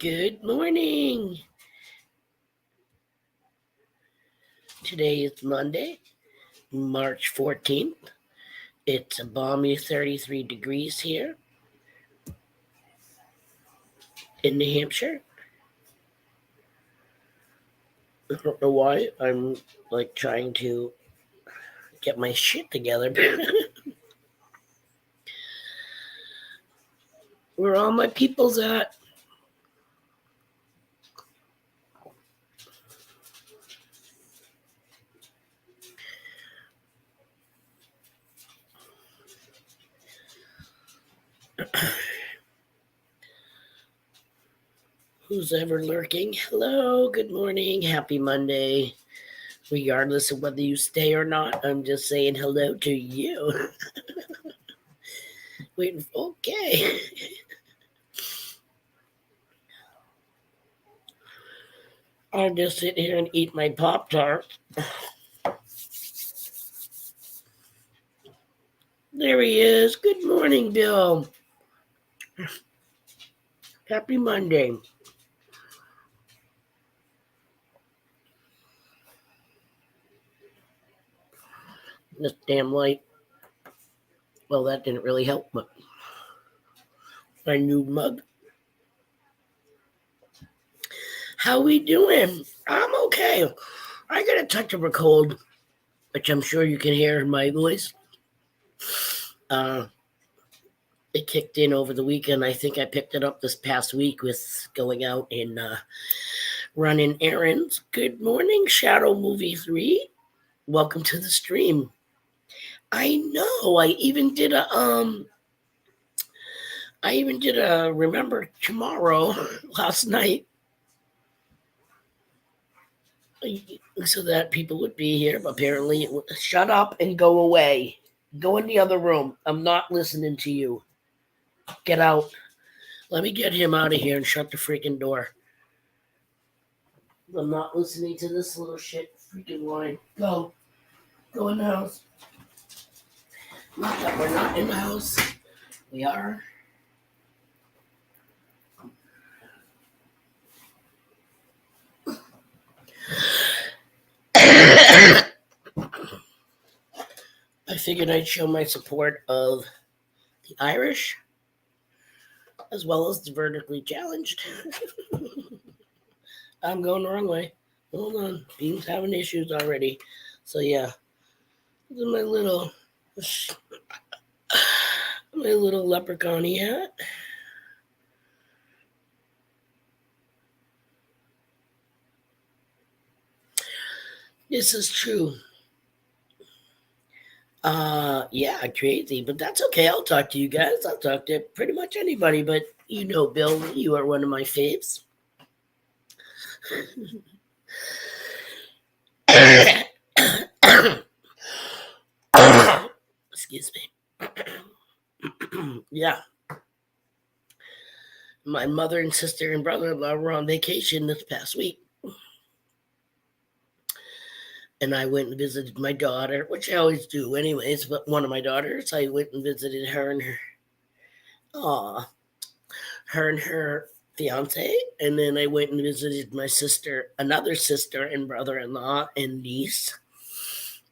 Good morning. Today is Monday, March 14th. It's a balmy 33 degrees here in New Hampshire. I don't know why. I'm like trying to get my shit together. Where all my people's at? Who's ever lurking? Hello, good morning, happy Monday. Regardless of whether you stay or not, I'm just saying hello to you. Wait, okay. I'll just sit here and eat my Pop Tart. There he is. Good morning, Bill. Happy Monday. This damn light. Well, that didn't really help, but my new mug. How we doing? I'm okay. I got a touch of a cold, which I'm sure you can hear in my voice. Uh, it kicked in over the weekend. I think I picked it up this past week with going out and running errands. Good morning, Shadow Movie 3. Welcome to the stream. I know. I even did a Remember Tomorrow last night so that people would be here. But apparently, shut up and go away. Go in the other room. I'm not listening to you. Get out. Let me get him out of here and shut the freaking door. I'm not listening to this little shit freaking line. Go. Go in the house. Not that we're not in the house. We are. I figured I'd show my support of the Irish as well as the vertically challenged. I'm going the wrong way. Hold on. Bean's having issues already. So yeah. This is my little leprechaun hat. This is true. Yeah, crazy, but that's okay. I'll talk to you guys. I'll talk to pretty much anybody, but you know, Bill, you are one of my faves. Excuse me. Yeah. My mother and sister and brother-in-law were on vacation this past week. And I went and visited my daughter, which I always do anyways, but one of my daughters, I went and visited her and her fiance, and then I went and visited my sister, another sister and brother-in-law and niece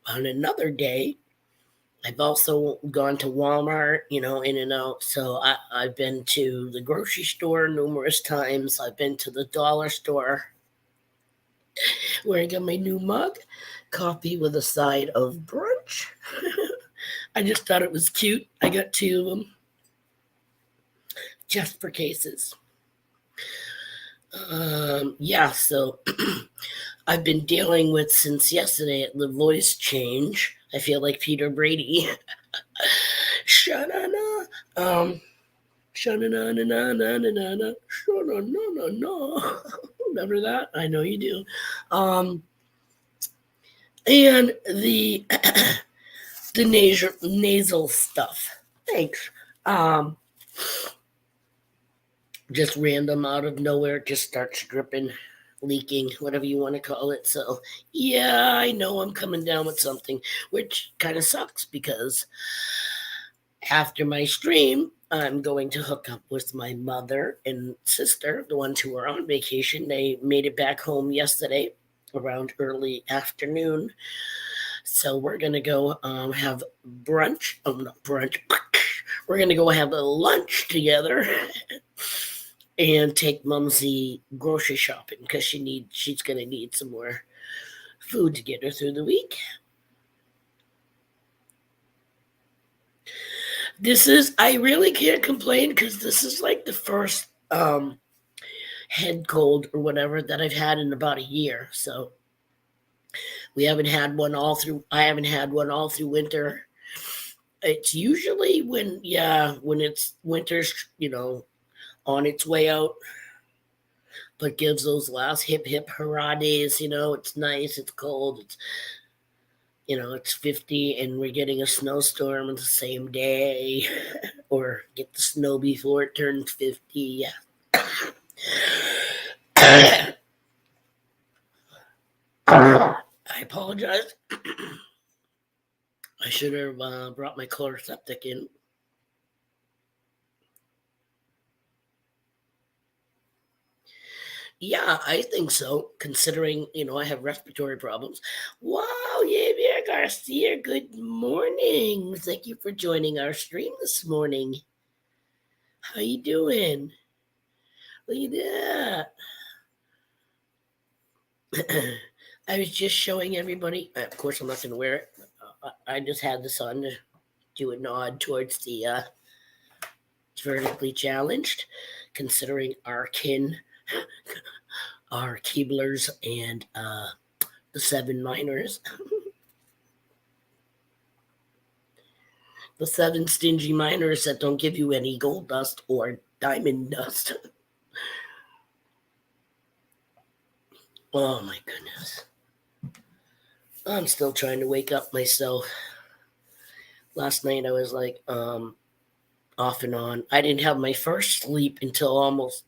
on another day. I've also gone to Walmart, in and out. So I've been to the grocery store numerous times. I've been to the dollar store where I got my new mug, coffee with a side of brunch. I just thought it was cute. I got 2 of them just for cases. Yeah, so I've been dealing with since yesterday the voice change. I feel like Peter Brady. Sha-na-na. Sha-na-na-na-na-na-na-na. Sha-na-na-na-na. Remember that? I know you do. And the the nasal stuff. Thanks. Just random out of nowhere, it just starts dripping, leaking, whatever you want to call it. So, yeah, I know I'm coming down with something, which kind of sucks because after my stream, I'm going to hook up with my mother and sister, the ones who are on vacation. They made it back home yesterday around early afternoon. So we're going to go have brunch. Oh, not brunch. We're going to go have a lunch together and take Mumsy grocery shopping because she's going to need some more food to get her through the week. I really can't complain because this is like the first head cold or whatever that I've had in about a year. So we haven't had one all through. I haven't had one all through winter. It's usually when it's winter's on its way out, but gives those last hip hip hurrah days. It's nice. It's cold. It's 50 and we're getting a snowstorm on the same day, or get the snow before it turns 50. Yeah. I apologize. I should have brought my chloroseptic in. Yeah, I think so, considering, I have respiratory problems. Wow, Javier Garcia, good morning. Thank you for joining our stream this morning. How you doing? Look at that. I was just showing everybody. Of course, I'm not going to wear it. I just had this on to do a nod towards the vertically challenged, considering our kin, our Keeblers, and the 7 miners. The 7 stingy miners that don't give you any gold dust or diamond dust. Oh my goodness. I'm still trying to wake up myself. Last night I was like off and on. I didn't have my first sleep until almost,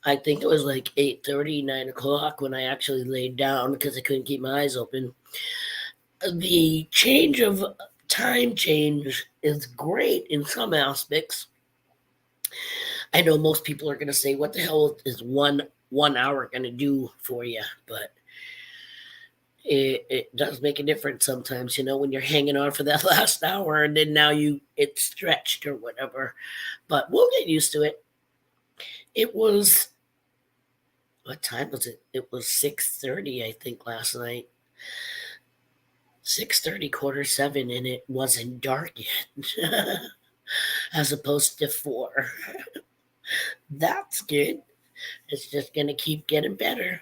I think it was like 8:30, 9 o'clock when I actually laid down because I couldn't keep my eyes open. The change of time change is great in some aspects. I know most people are going to say, "What the hell is one hour going to do for you?" But it does make a difference sometimes. When you're hanging on for that last hour, and then now it's stretched or whatever. But we'll get used to it. It was, what time was it? It was 6:30, I think, last night. 6:30, quarter 7, and it wasn't dark yet, as opposed to 4. That's good. It's just gonna keep getting better.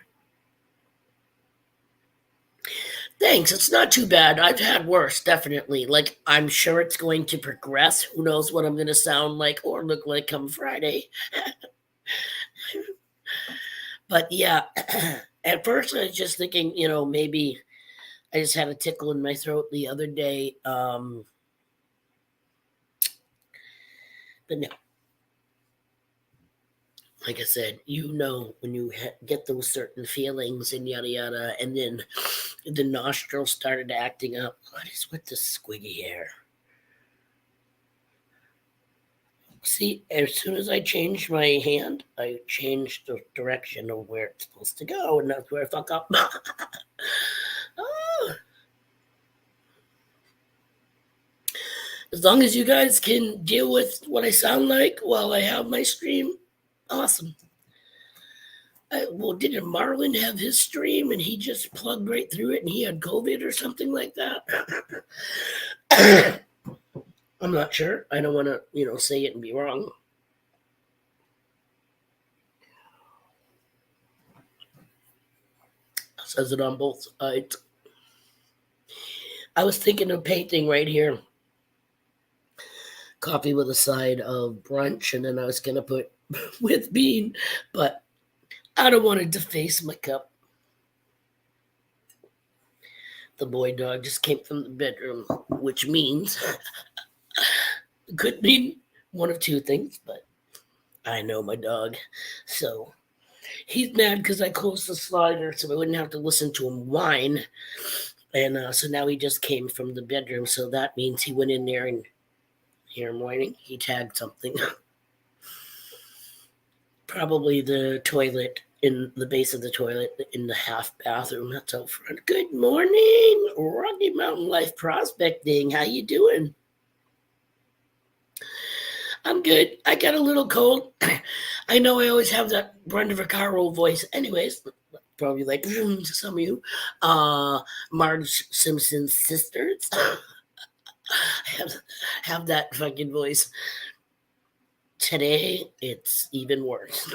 Thanks. It's not too bad. I've had worse, definitely. Like, I'm sure it's going to progress. Who knows what I'm going to sound like or look like come Friday. But yeah, at first I was just thinking, maybe I just had a tickle in my throat the other day. But no, like I said, when you get those certain feelings and yada yada, and then the nostrils started acting up. What is with the squiggy hair? See, as soon as I changed my hand, I changed the direction of where it's supposed to go, and that's where I fuck up. Oh. As long as you guys can deal with what I sound like while I have my stream, awesome. Well, didn't Marlon have his stream and he just plugged right through it and he had COVID or something like that? I'm not sure. I don't want to, say it and be wrong. Says it on both sides. I was thinking of painting right here. Coffee with a side of brunch, and then I was going to put with bean, but I don't want to deface my cup. The boy dog just came from the bedroom, which means could mean one of two things, but I know my dog. So he's mad because I closed the slider so I wouldn't have to listen to him whine. And so now he just came from the bedroom. So that means he went in there and here morning. He tagged something. Probably the toilet in the base of the toilet in the half bathroom that's out front. Good morning, Rocky Mountain Life Prospecting. How you doing? I'm good. I got a little cold. I know I always have that Brenda Vaccaro voice. Anyways, probably like to some of you. Marge Simpson's sisters. have, have that fucking voice. Today, it's even worse.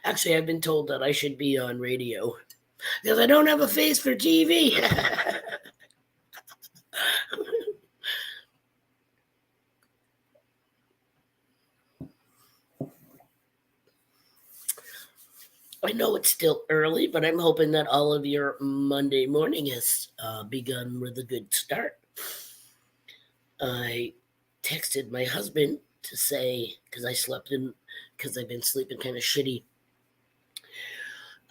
Actually, I've been told that I should be on radio because I don't have a face for TV. I know it's still early, but I'm hoping that all of your Monday morning has begun with a good start. I texted my husband to say, because I've been sleeping kind of shitty.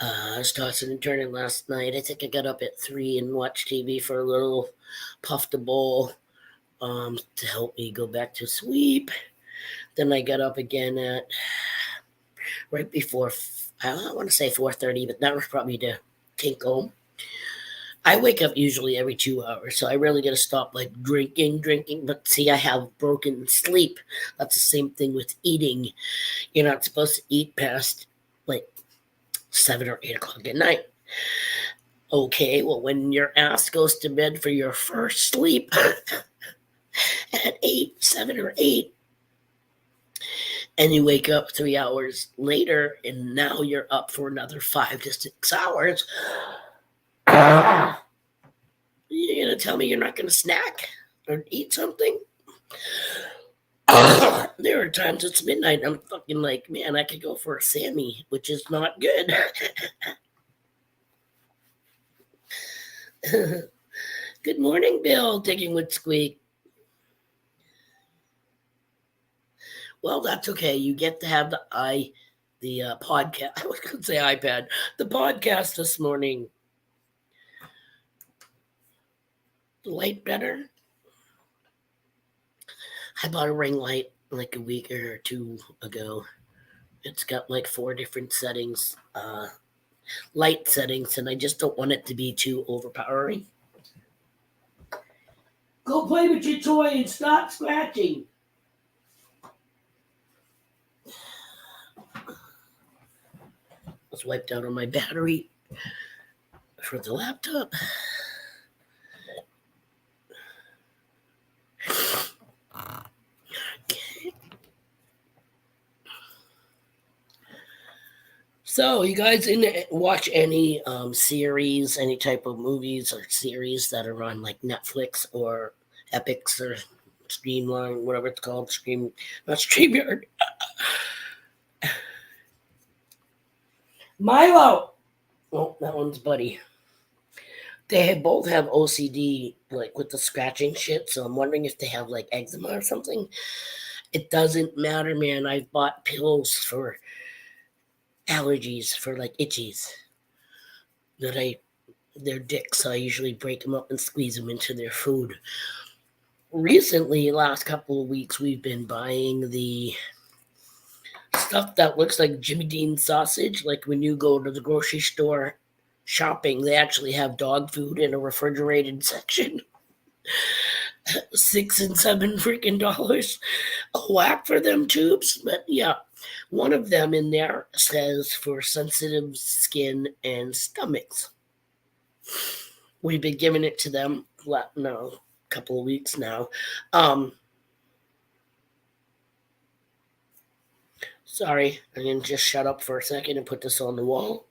I was tossing and turning last night. I think I got up at 3 and watched TV for a little, puffed a bowl to help me go back to sleep. Then I got up again at right before, I want to say 4:30, but that was probably to take home. I wake up usually every 2 hours, so I really got to stop like drinking. But see, I have broken sleep. That's the same thing with eating. You're not supposed to eat past like 7 or 8 o'clock at night. Okay, well, when your ass goes to bed for your first sleep at 7 or 8, and you wake up 3 hours later, and now you're up for another 5 to 6 hours. You're gonna tell me you're not gonna snack or eat something? There are times it's midnight. I'm fucking like, man, I could go for a Sammy, which is not good. Good morning, Bill. Digging with Squeak. Well, that's okay. You get to have the podcast. I was going to say iPad. The podcast this morning. The light better. I bought a ring light like a week or two ago. It's got like 4 different settings, light settings, and I just don't want it to be too overpowering. Go play with your toy and stop scratching. It's wiped out on my battery for the laptop. Okay. So, you guys watch any series, any type of movies or series that are on like Netflix or Epics or Streamline, whatever it's called, not StreamYard. Milo. Oh, that one's Buddy. They both have OCD, like with the scratching shit. So I'm wondering if they have like eczema or something. It doesn't matter, man. I've bought pills for allergies, for like itchies. They're dicks. So I usually break them up and squeeze them into their food. Recently, last couple of weeks, we've been buying the stuff that looks like Jimmy Dean sausage. Like when you go to the grocery store shopping, they actually have dog food in a refrigerated section. $6 and $7 freaking a whack for them tubes. But yeah, one of them in there says for sensitive skin and stomachs. We've been giving it to them a couple of weeks now. Sorry, I'm gonna just shut up for a second and put this on the wall.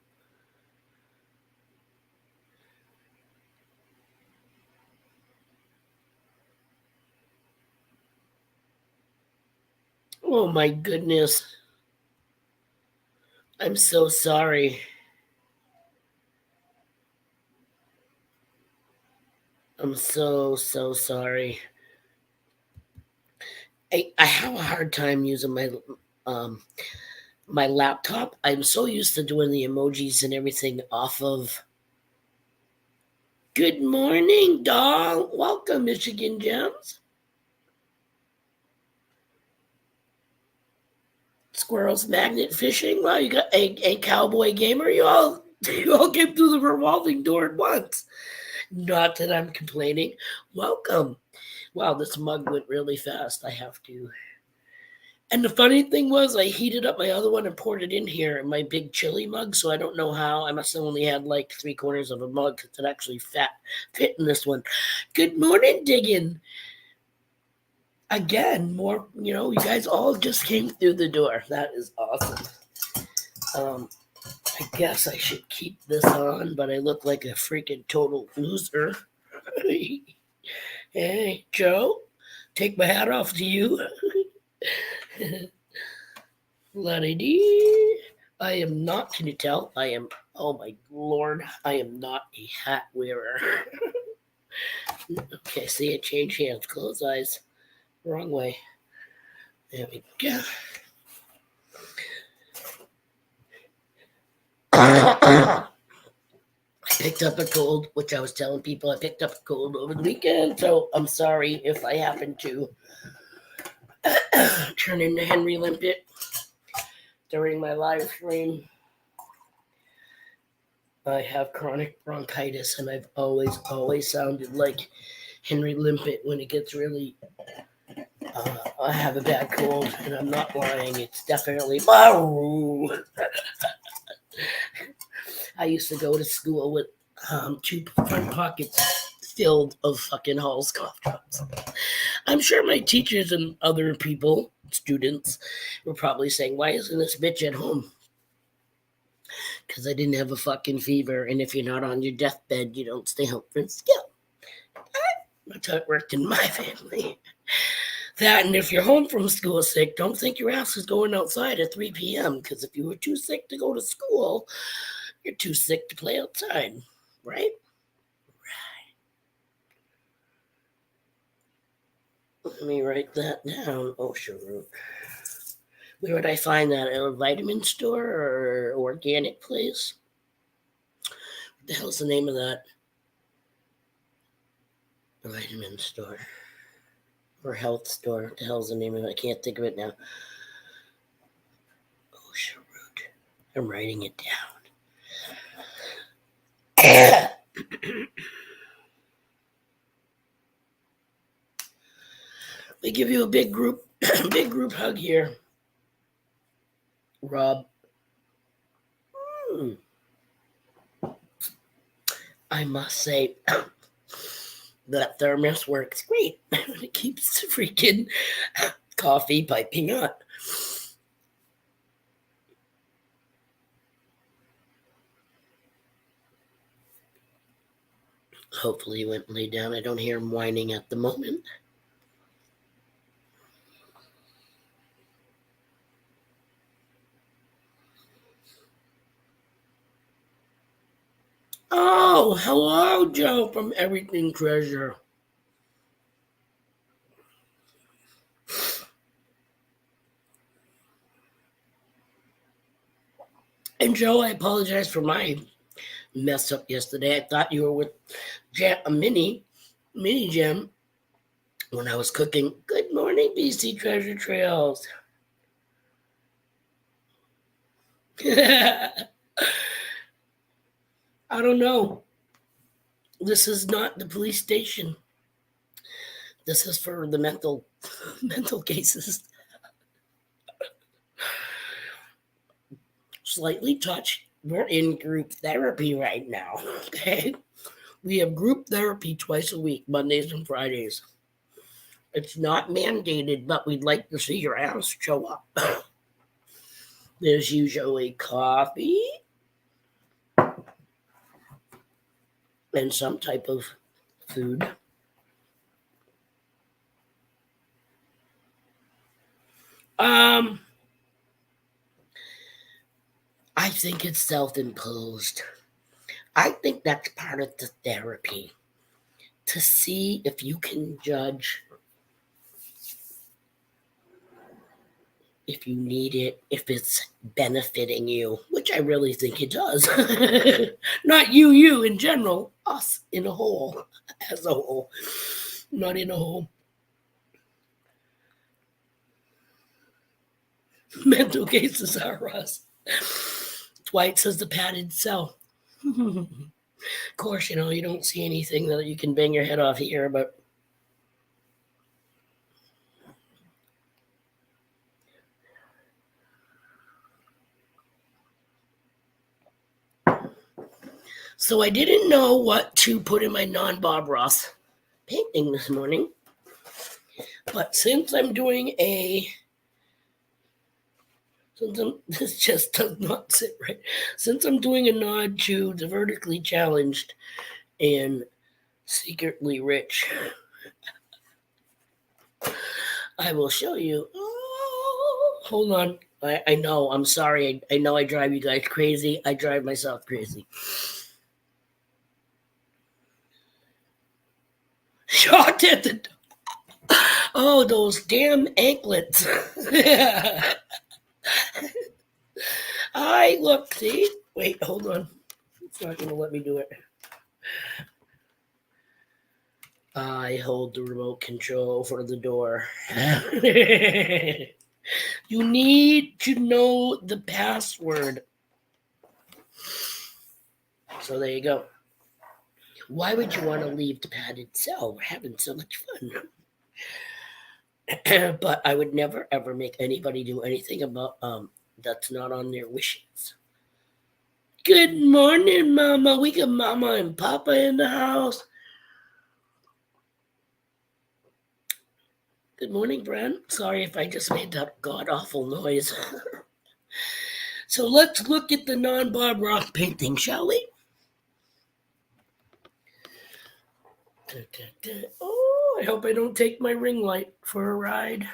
Oh my goodness. I'm so sorry. I'm so sorry. I have a hard time using um my laptop. I'm so used to doing the emojis and everything off of. Good morning, doll. Welcome, Michigan Gems. Squirrels magnet fishing. Wow, you got a cowboy gamer. You all came through the revolving door at once. Not that I'm complaining. Welcome. Wow, this mug went really fast. I have to. And the funny thing was, I heated up my other one and poured it in here in my big chili mug. So I don't know how. I must have only had like 3/4 of a mug because it actually fit in this one. Good morning, Diggin. Again, more. You guys all just came through the door. That is awesome. I guess I should keep this on, but I look like a freaking total loser. Hey, Joe, take my hat off to you. La-di-dee. I am not, can you tell? Oh my lord, I am not a hat wearer. Okay, see it change hands, close eyes. Wrong way. There we go. I picked up a cold, which I was telling people I picked up a cold over the weekend, so I'm sorry if I happen to turn into Henry Limpet during my live stream. I have chronic bronchitis, and I've always sounded like Henry Limpet when it gets really. I have a bad cold, and I'm not lying. It's definitely. I used to go to school with 2 front pockets filled of fucking Hall's cough drops. I'm sure my teachers and other people, students, were probably saying, "Why isn't this bitch at home?" Because I didn't have a fucking fever, and if you're not on your deathbed, you don't stay home from school. That's how it worked in my family. That, and if you're home from school sick, don't think your ass is going outside at 3 p.m. Because if you were too sick to go to school, you're too sick to play outside, right? Let me write that down. Oh, sure. Where would I find that? At a vitamin store or organic place? What the hell's the name of that? A vitamin store. Or health store. What the hell's the name of it? I can't think of it now. Oh, sure. I'm writing it down. We give you a big group hug here, Rob. I must say that thermos works great. It keeps freaking coffee piping hot. Hopefully he went and lay down. I don't hear him whining at the moment. Oh, hello, Joe from Everything Treasure. And Joe, I apologize for my mess up yesterday. I thought you were with a mini Jim when I was cooking. Good morning, BC Treasure Trails. I don't know. This is not the police station. This is for the mental cases. Slightly touched. We're in group therapy right now. Okay. We have group therapy twice a week, Mondays and Fridays. It's not mandated, but we'd like to see your ass show up. There's usually coffee and some type of food. I think it's self-imposed. I think that's part of the therapy. To see if you can judge if you need it, if it's benefiting you, which I really think it does. Not you in general, us in a whole, as a whole, not in a whole. Mental cases are us. That's why it says the padded cell. Of course, you don't see anything that you can bang your head off here, but so I didn't know what to put in my non-Bob Ross painting this morning. But since I'm doing this just does not sit right. Since I'm doing a nod to the vertically challenged and secretly rich, I will show you. Oh, hold on. I know. I'm sorry. I know I drive you guys crazy. I drive myself crazy. Shocked at the. Oh, those damn anklets. Look, see? Wait, hold on. It's not going to let me do it. I hold the remote control for the door. You need to know the password. So there you go. Why would you want to leave the padded cell? We're having so much fun. But I would never ever make anybody do anything about that's not on their wishes. Good morning, Mama. We got Mama and Papa in the house. Good morning, Brent. Sorry if I just made that god-awful noise. So let's look at the non-Bob Ross painting, shall we? Oh, I hope I don't take my ring light for a ride.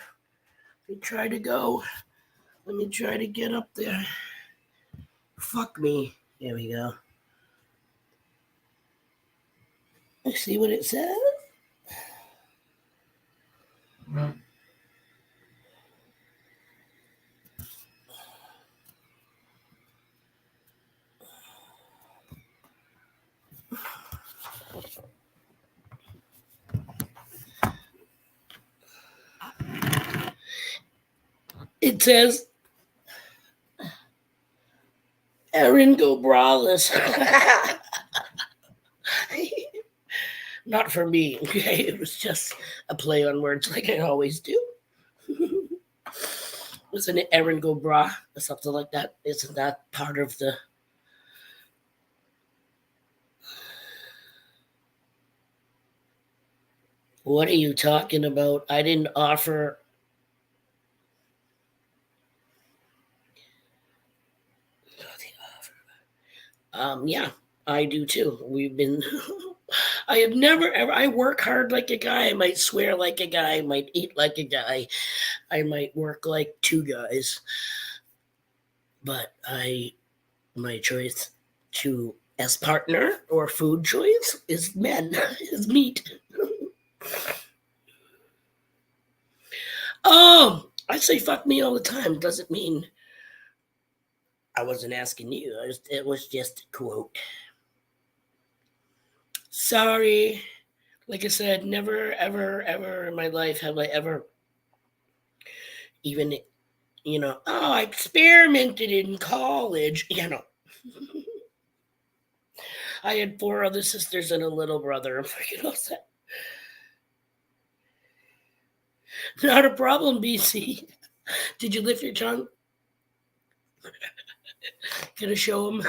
Let me try to go. Let me try to get up there. Fuck me. There we go. Let's see what it says. It says Erin Go Braless. Not for me, okay? It was just a play on words like I always do. Wasn't it Erin Go Bra or something like that? Isn't that part of the... What are you talking about? I didn't offer... Yeah, I do too. We've been... I have never ever... I work hard like a guy. I might swear like a guy. I might eat like a guy. I might work like two guys. But my choice to as partner or food choice is men, is meat. I say fuck me all the time. Doesn't mean I wasn't asking you. It was just a quote. Sorry. Like I said, never, ever, ever in my life have I ever even, I experimented in college. I had 4 other sisters and a little brother. I'm freaking upset. Not a problem, BC. Did you lift your tongue? Gonna show him?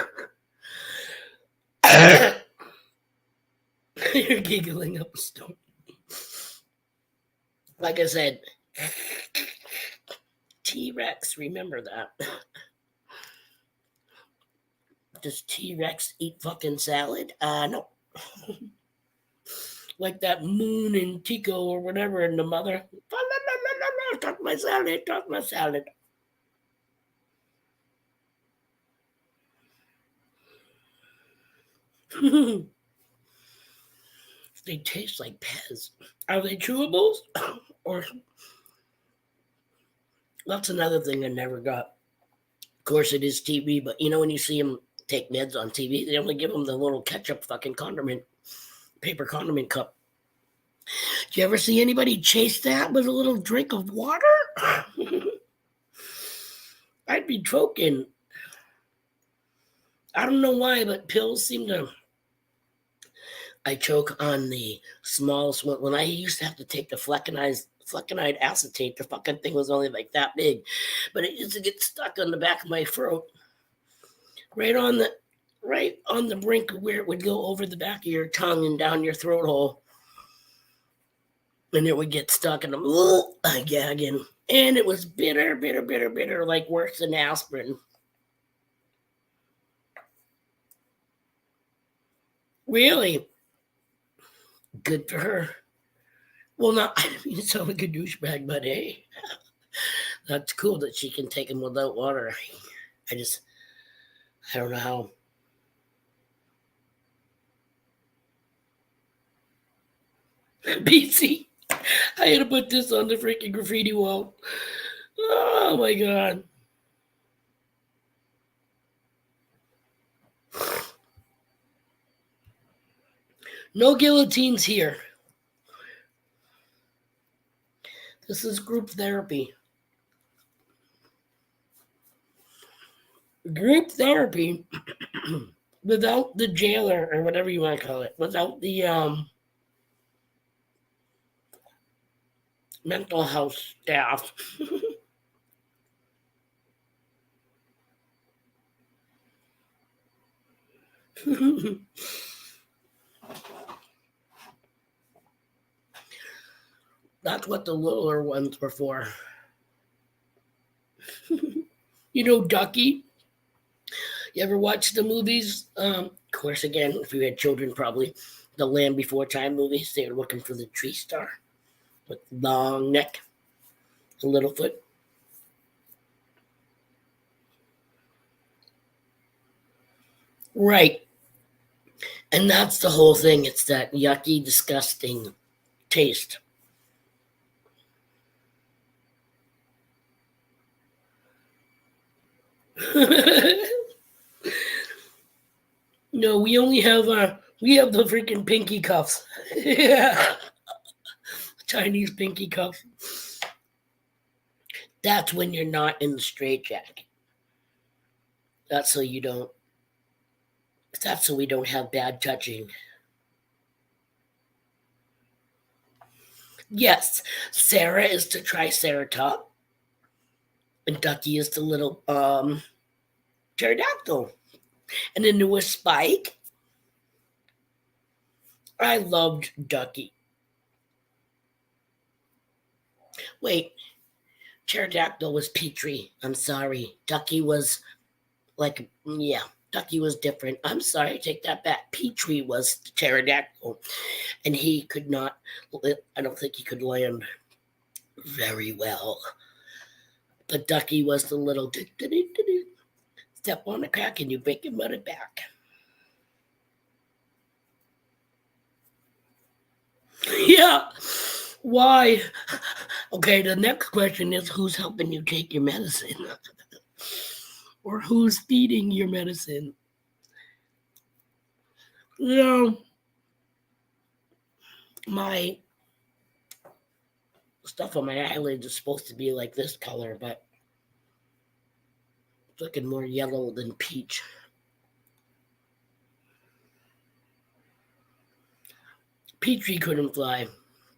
You're giggling up a storm. Like I said, T-Rex, remember that. Does T-Rex eat fucking salad? No. Like that Moon and Tico or whatever and the mother. No, talk my salad, talk my salad. They taste like Pez. Are they chewables? Or that's another thing I never got. Of course, it is TV, but when you see them take meds on TV, they only give them the little ketchup fucking paper condiment cup. Do you ever see anybody chase that with a little drink of water? I'd be choking. I don't know why, but pills seem to. I choke on the smallest one. When I used to have to take the flecainide acetate, the fucking thing was only like that big, but it used to get stuck on the back of my throat, right on the brink where it would go over the back of your tongue and down your throat hole, and it would get stuck, and I'm gagging, and it was bitter, bitter, bitter, bitter, like worse than aspirin. Really good for her. Well, not I mean, it's sound like a douchebag, but hey, that's cool that she can take them without water. I just, I don't know how. BC, I had to put this on the freaking graffiti wall. Oh my god. No guillotines here. This is group therapy. Group therapy without the jailer or whatever you want to call it, without the mental health staff. That's what the littler ones were for. You know, Ducky? You ever watch the movies? Of course, again, if you had children, probably the Land Before Time movies. They were looking for the tree star with long neck and little foot. Right. And that's the whole thing. It's that yucky, disgusting taste. No, we only have we have the freaking pinky cuffs. Yeah. Chinese pinky cuffs. That's when you're not in the straitjacket. That's so you don't. That's so we don't have bad touching. Yes, Sarah is the Triceratop, and Ducky is the little pterodactyl. And the newest Spike. I loved Ducky. Wait, pterodactyl was Petrie. I'm sorry. Ducky was like, yeah, Ducky was different. I'm sorry, take that back. Petrie was the pterodactyl, and he could not. I don't think he could land very well. But Ducky was the little step on the crack and you break your mother back. Yeah. Why? Okay, the next question is who's helping you take your medicine? Or who's feeding your medicine? You know, my stuff on my eyelids is supposed to be like this color, but it's looking more yellow than peach. Petrie couldn't fly.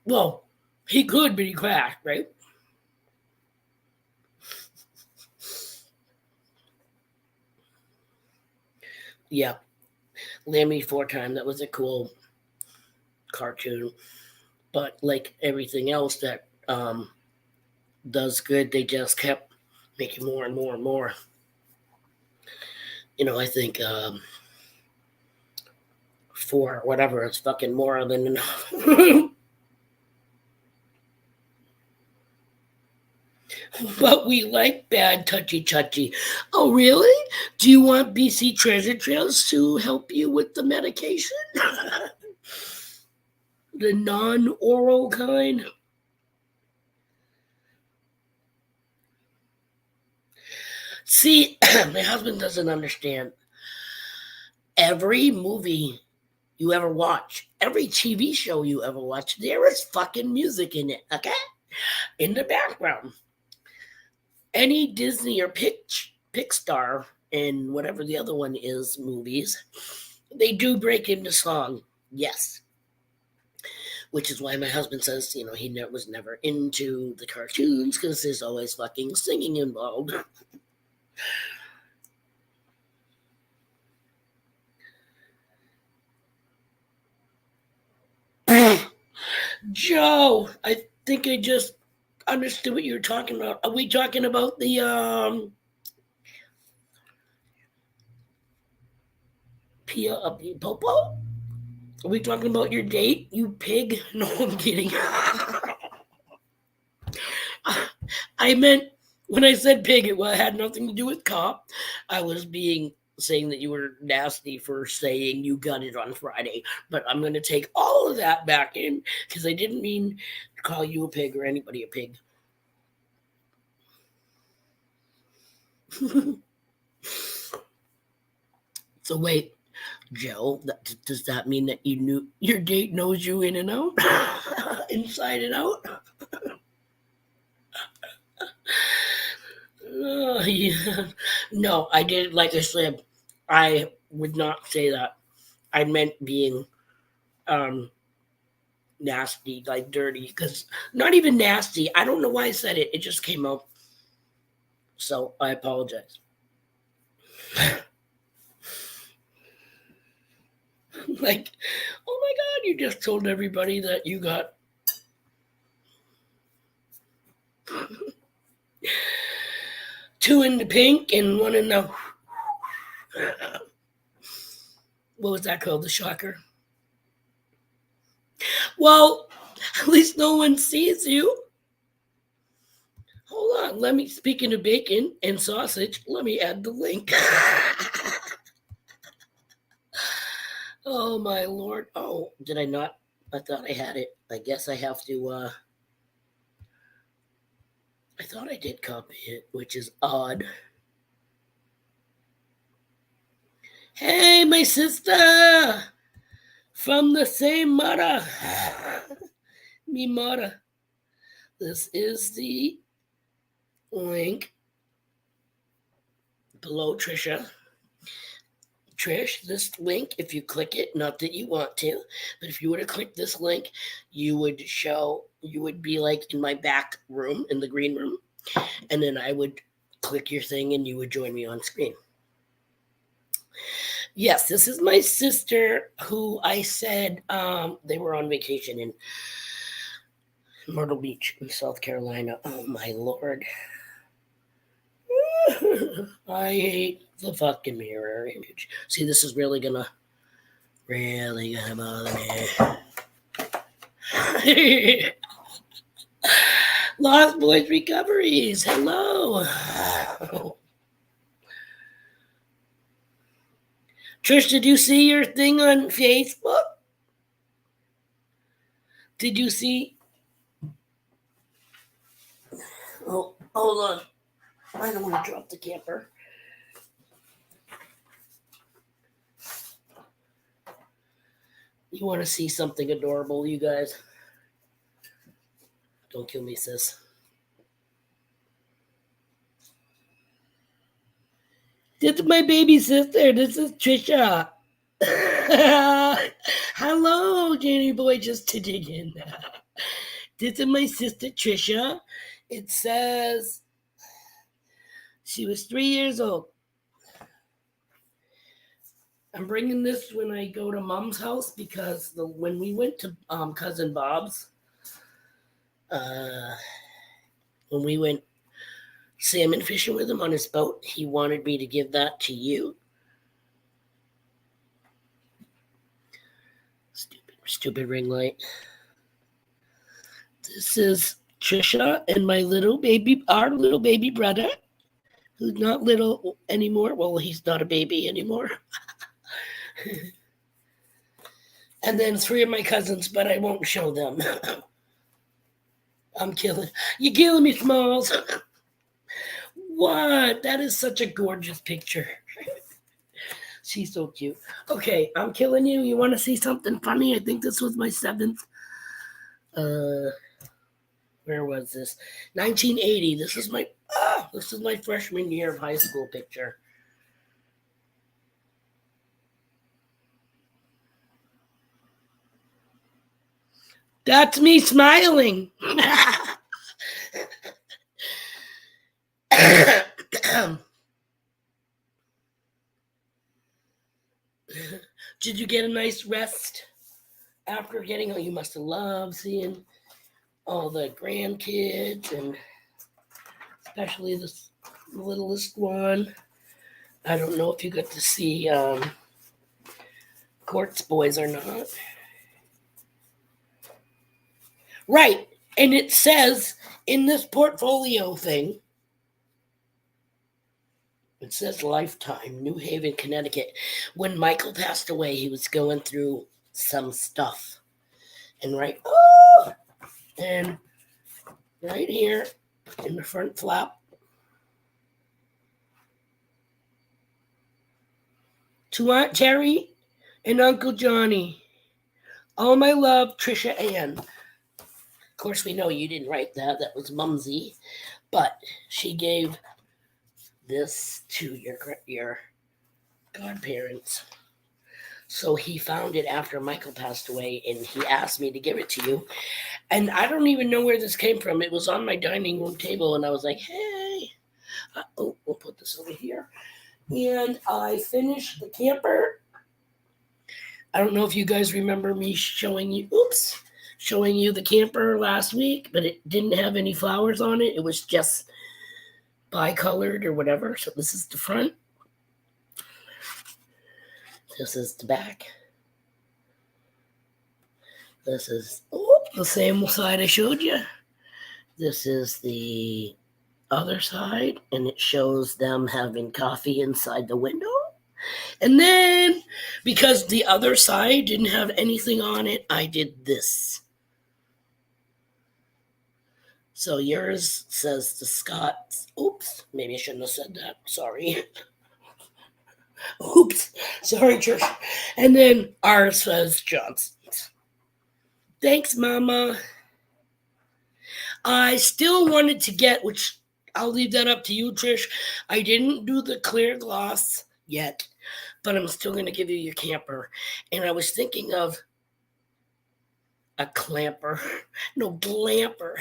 Well, he could, but he crashed, right? Yeah. Lammy Four Time, that was a cool cartoon. But like everything else that does good, they just kept making more and more and more. You know, I think for whatever, it's fucking more than enough. But we like bad touchy. Oh, really? Do you want BC Treasure Trails to help you with the medication? The non-oral kind? See, my husband doesn't understand. Every movie you ever watch, every TV show you ever watch, there is fucking music in it, okay? In the background. any Disney or Pixar and whatever the other one is movies, they do break into song. Yes. Which is why my husband says, he was never into the cartoons because there's always fucking singing involved. Joe, I think I just understood what you were talking about. Are we talking about the Pia Popo? Are we talking about your date, you pig? No, I'm kidding. I meant when I said pig, it had nothing to do with cop. I was saying that you were nasty for saying you got it on Friday, but I'm going to take all of that back in because I didn't mean to call you a pig or anybody a pig. So wait, Joe, does that mean that you knew your date knows you in and out, inside and out? Yeah. No, I didn't. Like I said, I would not say that. I meant being nasty, like dirty, because not even nasty. I don't know why I said it. It just came out. So I apologize. Like, oh my God, you just told everybody that you got two in the pink and one in the. What was that called? The shocker? Well, at least no one sees you. Hold on. Speaking of bacon and sausage, let me add the link. Oh, my Lord. Oh, did I not? I thought I had it. I guess I have to, I thought I did copy it, which is odd. Hey, my sister! From the same mother. Me mother. This is the link below Trisha. Trish, this link, if you click it, not that you want to, but if you were to click this link, you would be like in my back room, in the green room, and then I would click your thing and you would join me on screen. Yes, this is my sister who I said they were on vacation in Myrtle Beach in South Carolina. Oh my Lord. I hate the fucking mirror image. See, this is really gonna bother me. Lost Boys Recoveries. Hello. Trish, did you see your thing on Facebook? Did you see? Oh, hold on. I don't want to drop the camper. You want to see something adorable, you guys? Don't kill me, sis. This is my baby sister. This is Trisha. Hello, Jenny boy, just to dig in. This is my sister Trisha. It says she was 3 years old. I'm bringing this when I go to Mom's house because when we went to cousin Bob's, when we went salmon fishing with him on his boat, he wanted me to give that to you. Stupid ring light. This is Trisha and our little baby brother, who's not little anymore. Well, he's not a baby anymore. And then 3 of my cousins, but I won't show them. You're killing me, Smalls. What? That is such a gorgeous picture. She's so cute. Okay, I'm killing you. You want to see something funny? I think this was my 7th. Where was this? 1980. This This is my freshman year of high school picture. That's me smiling. Did you get a nice rest after getting? Oh, you must have loved seeing all the grandkids and especially this littlest one. I don't know if you got to see Court's boys or not. Right. And it says in this portfolio thing, it says Lifetime, New Haven, Connecticut. When Michael passed away, he was going through some stuff. And and right here in the front flap, to Aunt Terry and Uncle Johnny. All my love, Trisha Ann. Of course, we know you didn't write that. That was Mumsy. But she gave this to your godparents. So he found it after Michael passed away, and he asked me to give it to you. And I don't even know where this came from. It was on my dining room table, and I was like, hey. We'll put this over here. And I finished the camper. I don't know if you guys remember me showing you the camper last week, but it didn't have any flowers on it. It was just bicolored or whatever. So this is the front. This is the back. This is the same side I showed you. This is the other side, and it shows them having coffee inside the window. And then, because the other side didn't have anything on it, I did this. So yours says the Scots. Oops, maybe I shouldn't have said that. Sorry. Oops, sorry, Trish. And then ours says Johnson's. Thanks, Mama. I still wanted to get, which I'll leave that up to you, Trish. I didn't do the clear gloss yet, but I'm still going to give you your camper. And I was thinking of a clamper. No, glamper.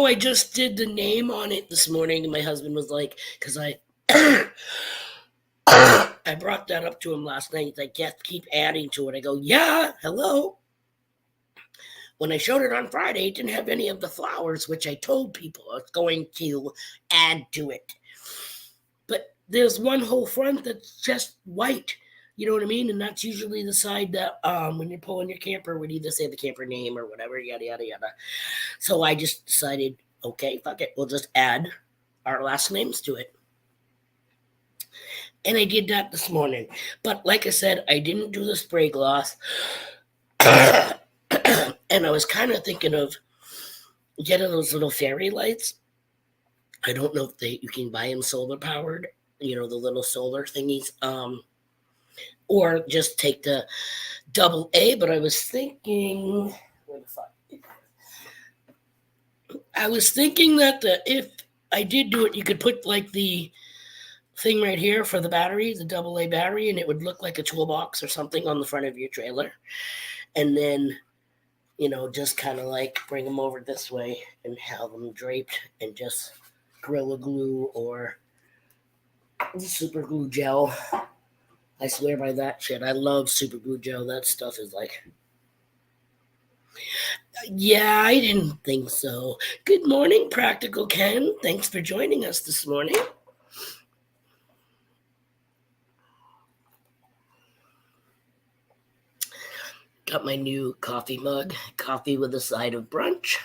I just did the name on it this morning, and my husband was like, because I I brought that up to him last night. I can't keep adding to it. I go, yeah, hello. When I showed it on Friday, it didn't have any of the flowers, which I told people I was going to add to it. But there's one whole front that's just white. You know what I mean? And that's usually the side that when you're pulling your camper would either say the camper name or whatever, yada, yada, yada. So I just decided, okay, fuck it. We'll just add our last names to it. And I did that this morning. But like I said, I didn't do the spray gloss. And I was kind of thinking of getting those little fairy lights. I don't know if you can buy them solar powered, the little solar thingies. Or just take the AA. But I was thinking, that if I did do it, you could put like the thing right here for the battery, the AA battery, and it would look like a toolbox or something on the front of your trailer. And then, just kind of like bring them over this way and have them draped and just Gorilla Glue or super glue gel. I swear by that shit. I love super glue gel. That stuff is like... Yeah, I didn't think so. Good morning, Practical Ken. Thanks for joining us this morning. Got my new coffee mug. Coffee with a side of brunch.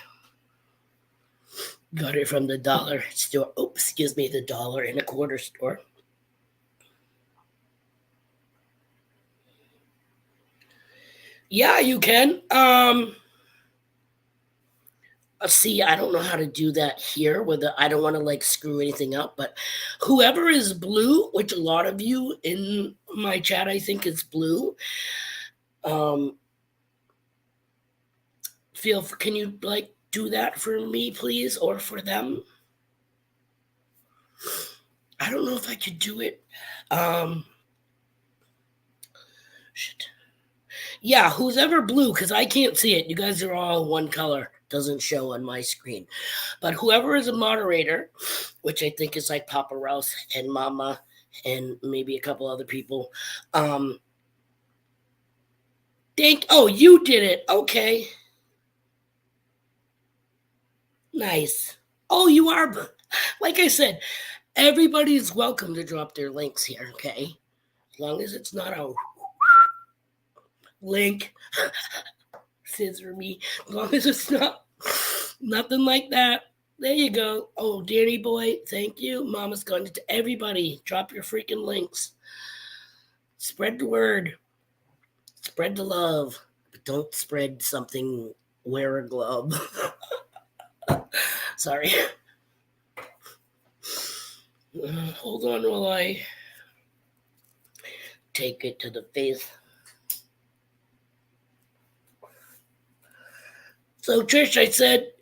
Got it from the dollar store. The $1.25 store. Yeah, you can. See, I don't know how to do that here. I don't want to like screw anything up, but whoever is blue, which a lot of you in my chat I think is blue, Can you like do that for me, please, or for them? I don't know if I could do it. Um, shit. Yeah, who's ever blue, because I can't see it. You guys are all one color. Doesn't show on my screen. But whoever is a moderator, which I think is like Papa Rouse and Mama and maybe a couple other people. Oh, you did it. Okay. Nice. Oh, you are. Like I said, everybody's welcome to drop their links here, okay? As long as it's not a link, scissor me. As long as it's not nothing like that. There you go. Oh, Danny boy, thank you. Mama's going to everybody. Drop your freaking links. Spread the word. Spread the love. But don't spread something. Wear a glove. Sorry. Hold on while I take it to the face. So, Trish, I said,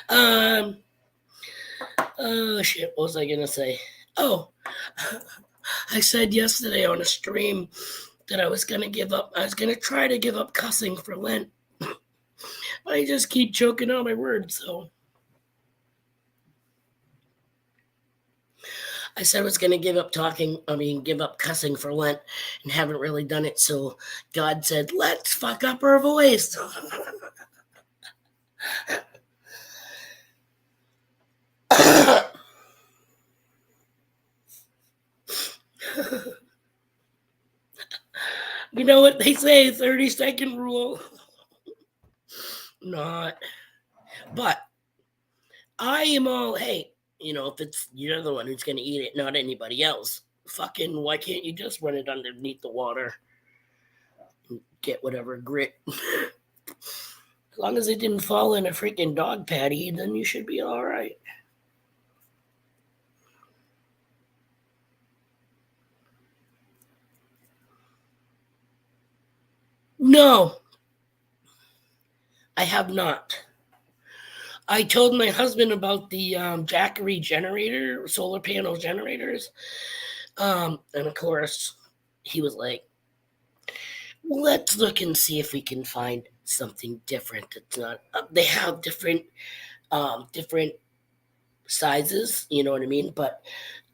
oh shit, what was I gonna say? Oh, I said yesterday on a stream that I was gonna try to give up cussing for Lent. I just keep choking on my words, so. I said I was going to give up cussing for Lent and haven't really done it. So God said, let's fuck up our voice. You know what they say, 30-second rule. Not. But I am all, hey, if you're the one who's going to eat it, not anybody else, fucking, why can't you just run it underneath the water and get whatever grit? As long as it didn't fall in a freaking dog patty, then you should be all right. No, I have not. I told my husband about the Jackery generator, solar panel generators. And of course, he was like, let's look and see if we can find something different. It's not, they have different sizes, you know what I mean? But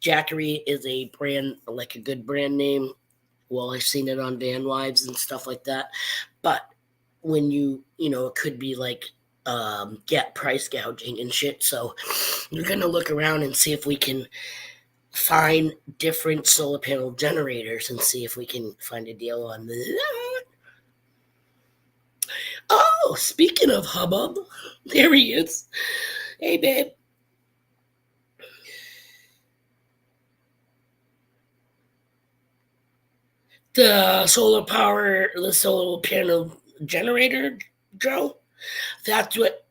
Jackery is a brand, like a good brand name. Well, I've seen it on Van Wives and stuff like that. But when it could be like get price gouging and shit. So we're gonna look around and see if we can find different solar panel generators and see if we can find a deal on that. Oh, speaking of hubbub, there he is. Hey, babe. The solar panel generator, Joe. That's what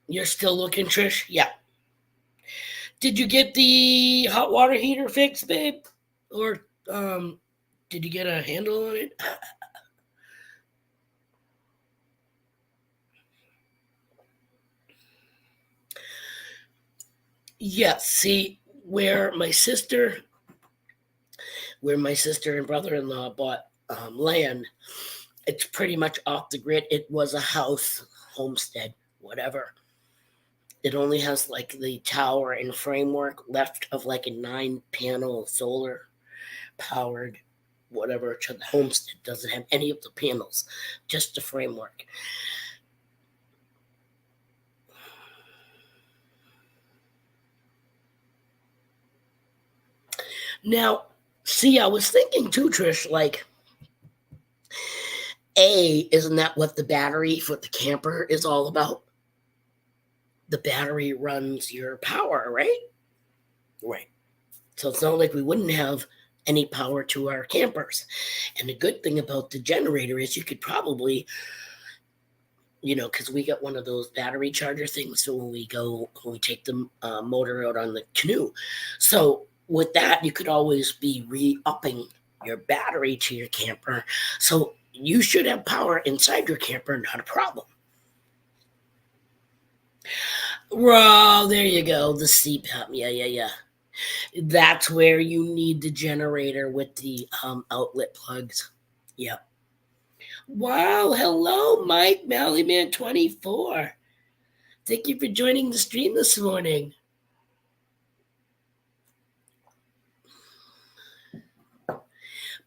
you're still looking, Trish. Yeah. Did you get the hot water heater fixed, babe? Or did you get a handle on it? Yes. See, where my sister and brother-in-law bought land, it's pretty much off the grid. It was a house, homestead, whatever. It only has like the tower and framework left of like a 9-panel solar powered whatever to the homestead. Doesn't have any of the panels, just the framework. Now, see, I was thinking too, Trish, like, isn't that what the battery for the camper is all about? The battery runs your power, right? Right. So it's not like we wouldn't have any power to our campers. And the good thing about the generator is you could probably, because we got one of those battery charger things. So when we take the motor out on the canoe. So with that, you could always be re-upping your battery to your camper. So you should have power inside your camper, not a problem. Well, there you go. The CPAP. Yeah. That's where you need the generator with the outlet plugs. Yep. Wow. Hello, Mike Mallyman 24. Thank you for joining the stream this morning.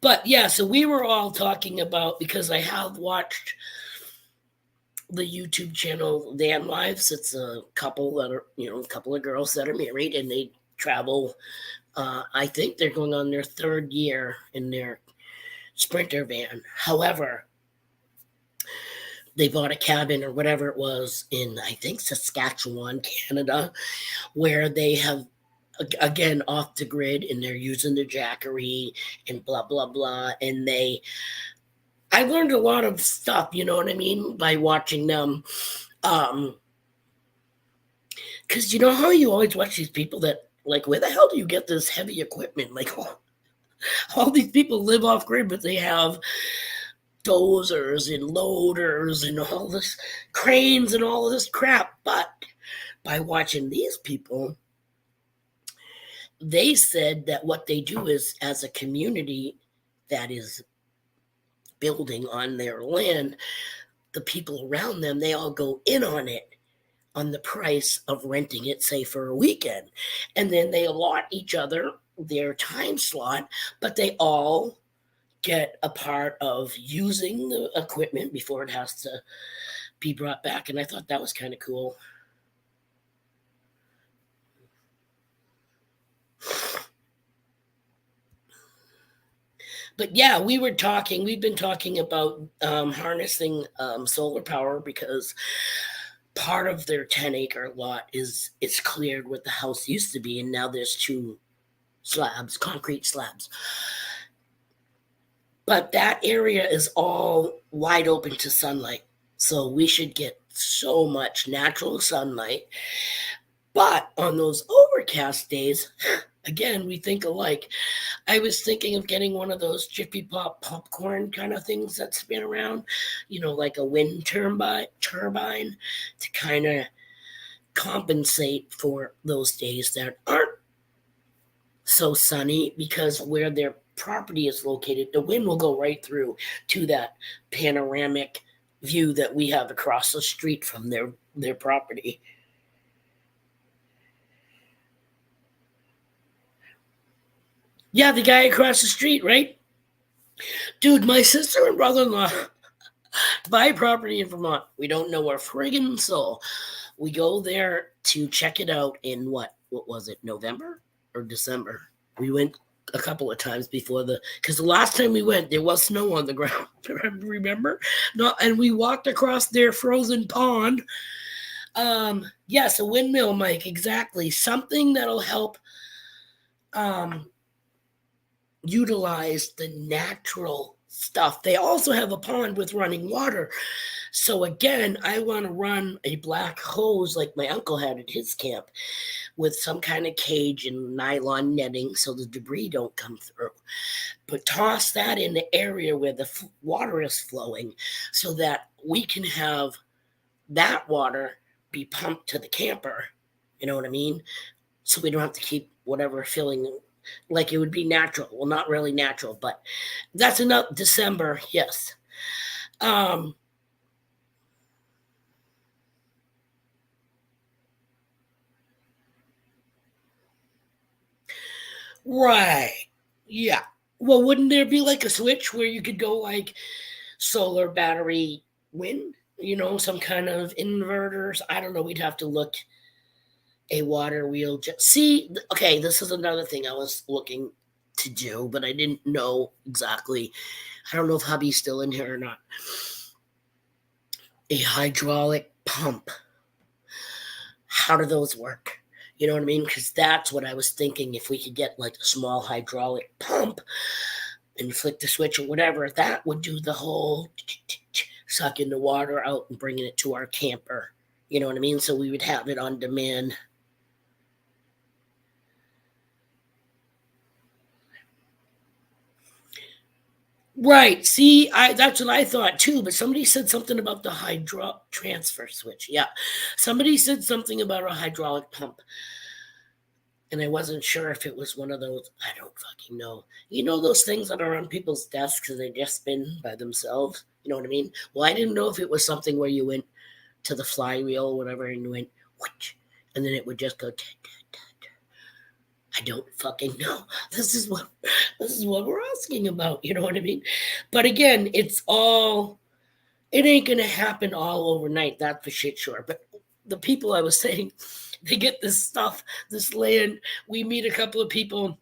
But yeah, so we were all talking about, because I have watched the YouTube channel Van Wives. It's a couple that are, a couple of girls that are married and they travel. I think they're going on their third year in their Sprinter van. However, they bought a cabin or whatever it was in, I think, Saskatchewan, Canada, where they have, again, off the grid, and they're using the Jackery and blah, blah, blah. And I learned a lot of stuff, you know what I mean, by watching them. Because you know how you always watch these people that, like, where the hell do you get this heavy equipment? Like, all these people live off grid, but they have dozers and loaders and all this cranes and all of this crap. But by watching these people, they said that what they do is, as a community that is building on their land, the people around them, they all go in on it, on the price of renting it, say, for a weekend. And then they allot each other their time slot, but they all get a part of using the equipment before it has to be brought back. And I thought that was kind of cool. But yeah, we've been talking about harnessing solar power, because part of their 10-acre lot is it's cleared where the house used to be, and now there's two slabs, concrete slabs. But that area is all wide open to sunlight. So we should get so much natural sunlight. But on those overcast days, again, we think alike. I was thinking of getting one of those Jiffy Pop popcorn kind of things that spin around, like a wind turbine to kind of compensate for those days that aren't so sunny, because where their property is located, the wind will go right through to that panoramic view that we have across the street from their property. Yeah, the guy across the street, right? Dude, my sister and brother-in-law buy property in Vermont. We don't know a friggin' soul. We go there to check it out in what was it, November or December? We went a couple of times because the last time we went, there was snow on the ground. Remember? No, and we walked across their frozen pond. Yes, a windmill, Mike, exactly. Something that'll help utilize the natural stuff. They also have a pond with running water. So again, I want to run a black hose like my uncle had at his camp, with some kind of cage and nylon netting so the debris don't come through. But toss that in the area where the water is flowing, so that we can have that water be pumped to the camper. You know what I mean? So we don't have to keep whatever filling, like it would be natural. Well, not really natural, but that's enough. December, yes. Right. Yeah. Well, wouldn't there be like a switch where you could go like solar, battery, wind? Some kind of inverters. I don't know. We'd have to look a water wheel. See, okay, this is another thing I was looking to do, but I didn't know exactly. I don't know if hubby's still in here or not. A hydraulic pump. How do those work? You know what I mean? Because that's what I was thinking. If we could get like a small hydraulic pump and flick the switch or whatever, that would do the whole sucking the water out and bringing it to our camper. You know what I mean? So we would have it on demand. Right. See, that's what I thought too. But somebody said something about the hydro transfer switch. Yeah, somebody said something about a hydraulic pump, and I wasn't sure if it was one of those. I don't fucking know. You know those things that are on people's desks and they just spin by themselves. You know what I mean? Well, I didn't know if it was something where you went to the flywheel or whatever and you went, whoosh, and then it would just go. I don't fucking know. This is what we're asking about. You know what I mean? But again, it ain't gonna happen all overnight. That's for shit sure. But the people I was saying, they get this stuff, this land. We meet a couple of people.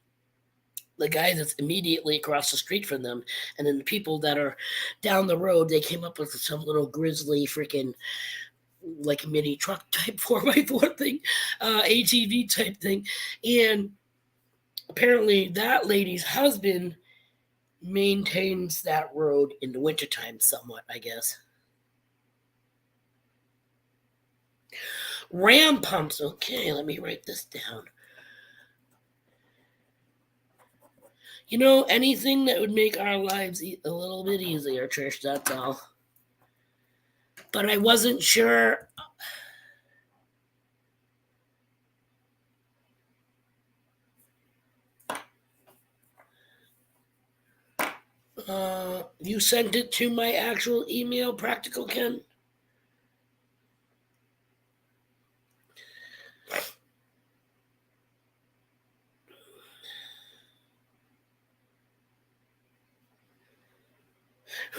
The guy that's immediately across the street from them, and then the people that are down the road, they came up with some little grizzly freaking like a mini truck type 4x4 thing, ATV type thing, and apparently that lady's husband maintains that road in the wintertime somewhat, I guess. Ram pumps. Okay, let me write this down. You know, anything that would make our lives a little bit easier, Trish, that's all. But I wasn't sure. You sent it to my actual email, Practical Ken?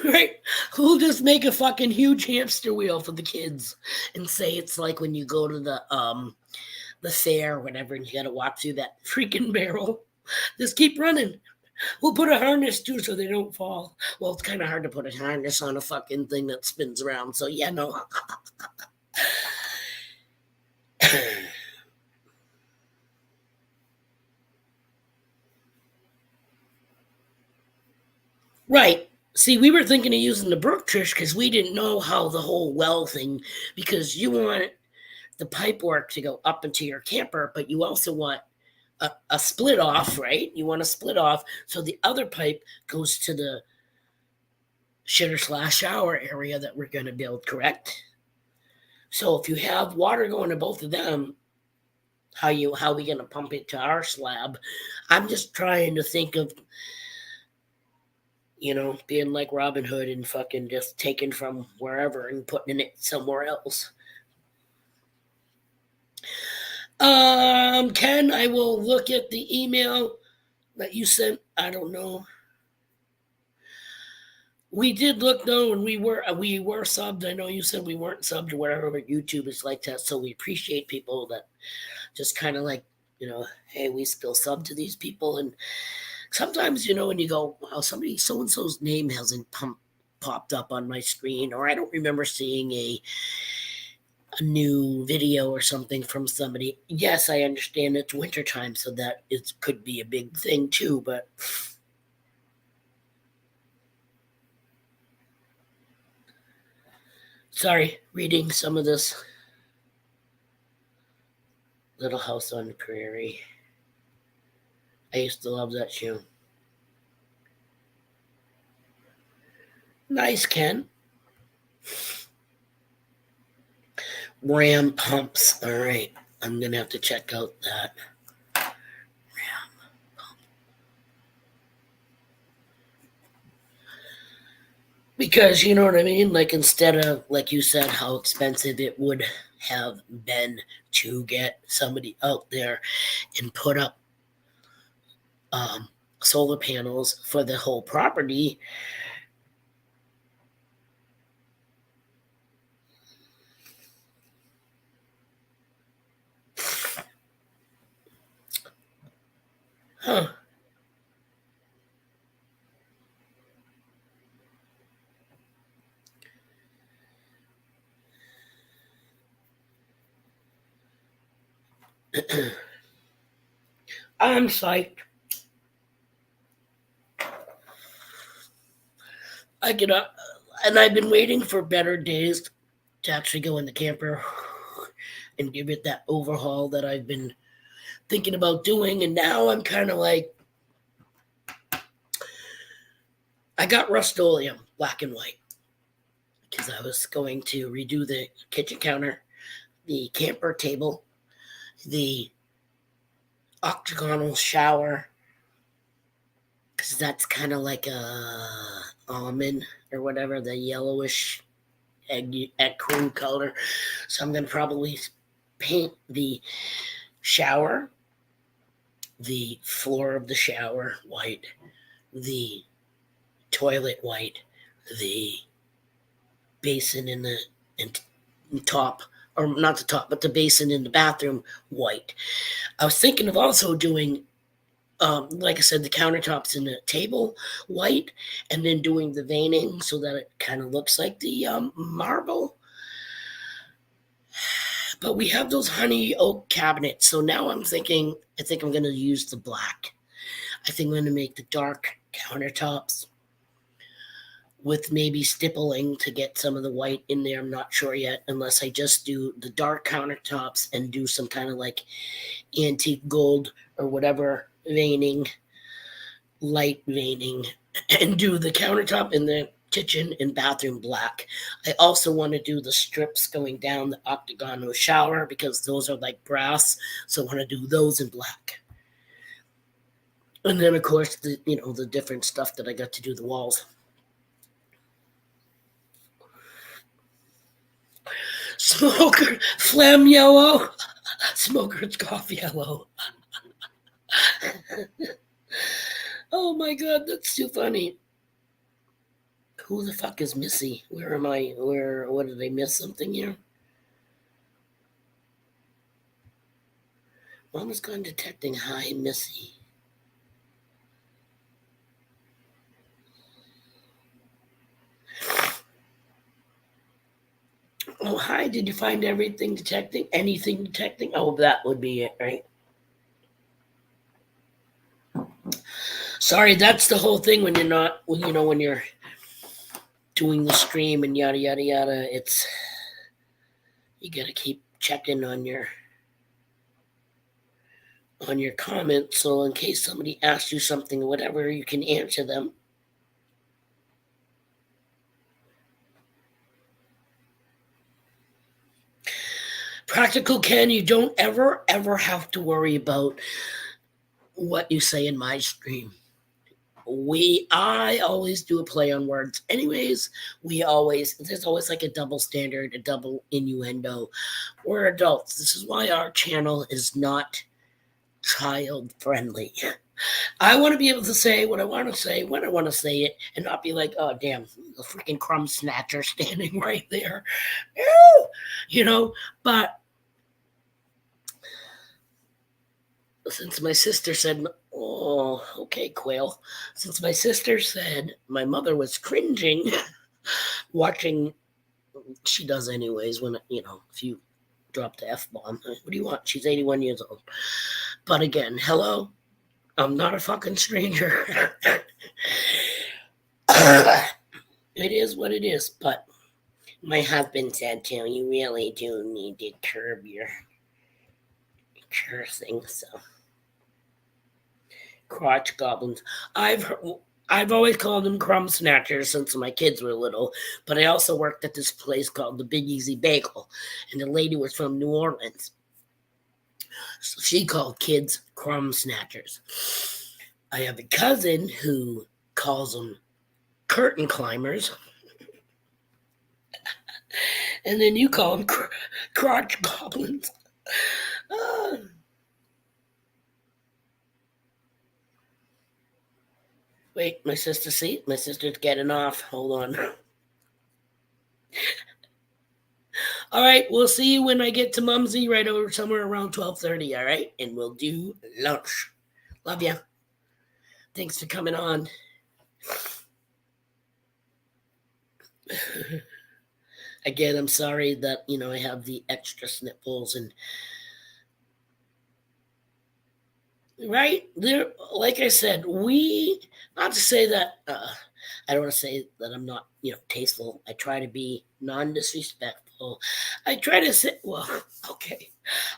Right? We'll just make a fucking huge hamster wheel for the kids and say it's like when you go to the fair or whatever and you gotta walk through that freaking barrel. Just keep running. We'll put a harness too so they don't fall. Well, it's kind of hard to put a harness on a fucking thing that spins around. So yeah, no. Right. See, we were thinking of using the brook, Trish, because we didn't know how the whole well thing, because you want the pipe work to go up into your camper, but you also want a split off, right? You want to split off so the other pipe goes to the shitter/shower area that we're going to build, correct? So if you have water going to both of them, how we going to pump it to our slab? I'm just trying to think of being like Robin Hood and fucking just taking from wherever and putting it somewhere else. Ken, I will look at the email that you sent. I don't know. We did look though, and we were subbed. I know you said we weren't subbed or whatever, but YouTube is like that. So we appreciate people that just kind of like, hey, we still sub to these people. And sometimes, when you go, wow, somebody so and so's name hasn't popped up on my screen, or I don't remember seeing a new video or something from somebody. Yes, I understand it's wintertime, so that it could be a big thing too, but sorry, reading some of this. Little House on the Prairie. I used to love that show. Nice, Ken. Ram pumps. All right. I'm going to have to check out that. Ram pump. Because, you know what I mean? Like, instead of, like you said, how expensive it would have been to get somebody out there and put up solar panels for the whole property. Huh. I'm psyched. I get up, and I've been waiting for better days to actually go in the camper and give it that overhaul that I've been thinking about doing. And now I'm kind of like, I got Rust-Oleum, black and white, because I was going to redo the kitchen counter, the camper table, the octagonal shower, because that's kind of like a almond or whatever, the yellowish egg cream color. So I'm going to probably paint the shower, the floor of the shower white, the toilet white, the basin in the in, top, or not the top, but the basin in the bathroom white. I was thinking of also doing, like I said, the countertops in the table white, and then doing the veining so that it kind of looks like the marble. But we have those honey oak cabinets, so now I'm thinking, I think I'm going to use the black. I think I'm going to make the dark countertops with maybe stippling to get some of the white in there. I'm not sure yet, unless I just do the dark countertops and do some kind of like antique gold or whatever veining, light veining, and do the countertop in the kitchen and bathroom black. I also want to do the strips going down the octagonal shower because those are like brass, so I want to do those in black. And then of course the different stuff that I got to do the walls. Smoker phlegm yellow. Smoker's cough yellow. Oh my god, that's too funny. Who the fuck is Missy? Where am I? What did I miss something here? Mom has gone detecting. Hi, Missy. Oh, hi. Did you find everything detecting? Anything detecting? Oh, that would be it, right? Sorry, that's the whole thing when you're not, when you're doing the stream and yada, yada, yada. You got to keep checking on your comments, so in case somebody asks you something or whatever, you can answer them. Practical Ken, you don't ever have to worry about what you say in my stream. I always do a play on words. Anyways, there's always like a double standard, a double innuendo. We're adults. This is why our channel is not child friendly. I want to be able to say what I want to say when I want to say it and not be like, oh, damn, the freaking crumb snatcher standing right there. But since my sister said, oh, okay, Quail, since my sister said my mother was cringing watching, she does anyways, when, if you drop the F-bomb, what do you want? She's 81 years old. But again, hello, I'm not a fucking stranger. It is what it is, but my husband said too, you really do need to curb your cursing, so. Crotch goblins. I've always called them crumb snatchers since my kids were little, but I also worked at this place called the Big Easy Bagel, and the lady was from New Orleans. So she called kids crumb snatchers. I have a cousin who calls them curtain climbers, and then you call them crotch goblins. Wait, my sister's getting off. Hold on. All right, we'll see you when I get to Mumsy right over somewhere around 12:30, all right? And we'll do lunch. Love ya. Thanks for coming on. Again, I'm sorry that, I have the extra sniffles and right there, like I said, not to say that I don't want to say that I'm not, tasteful. I try to be non-disrespectful. I try to say, well, okay,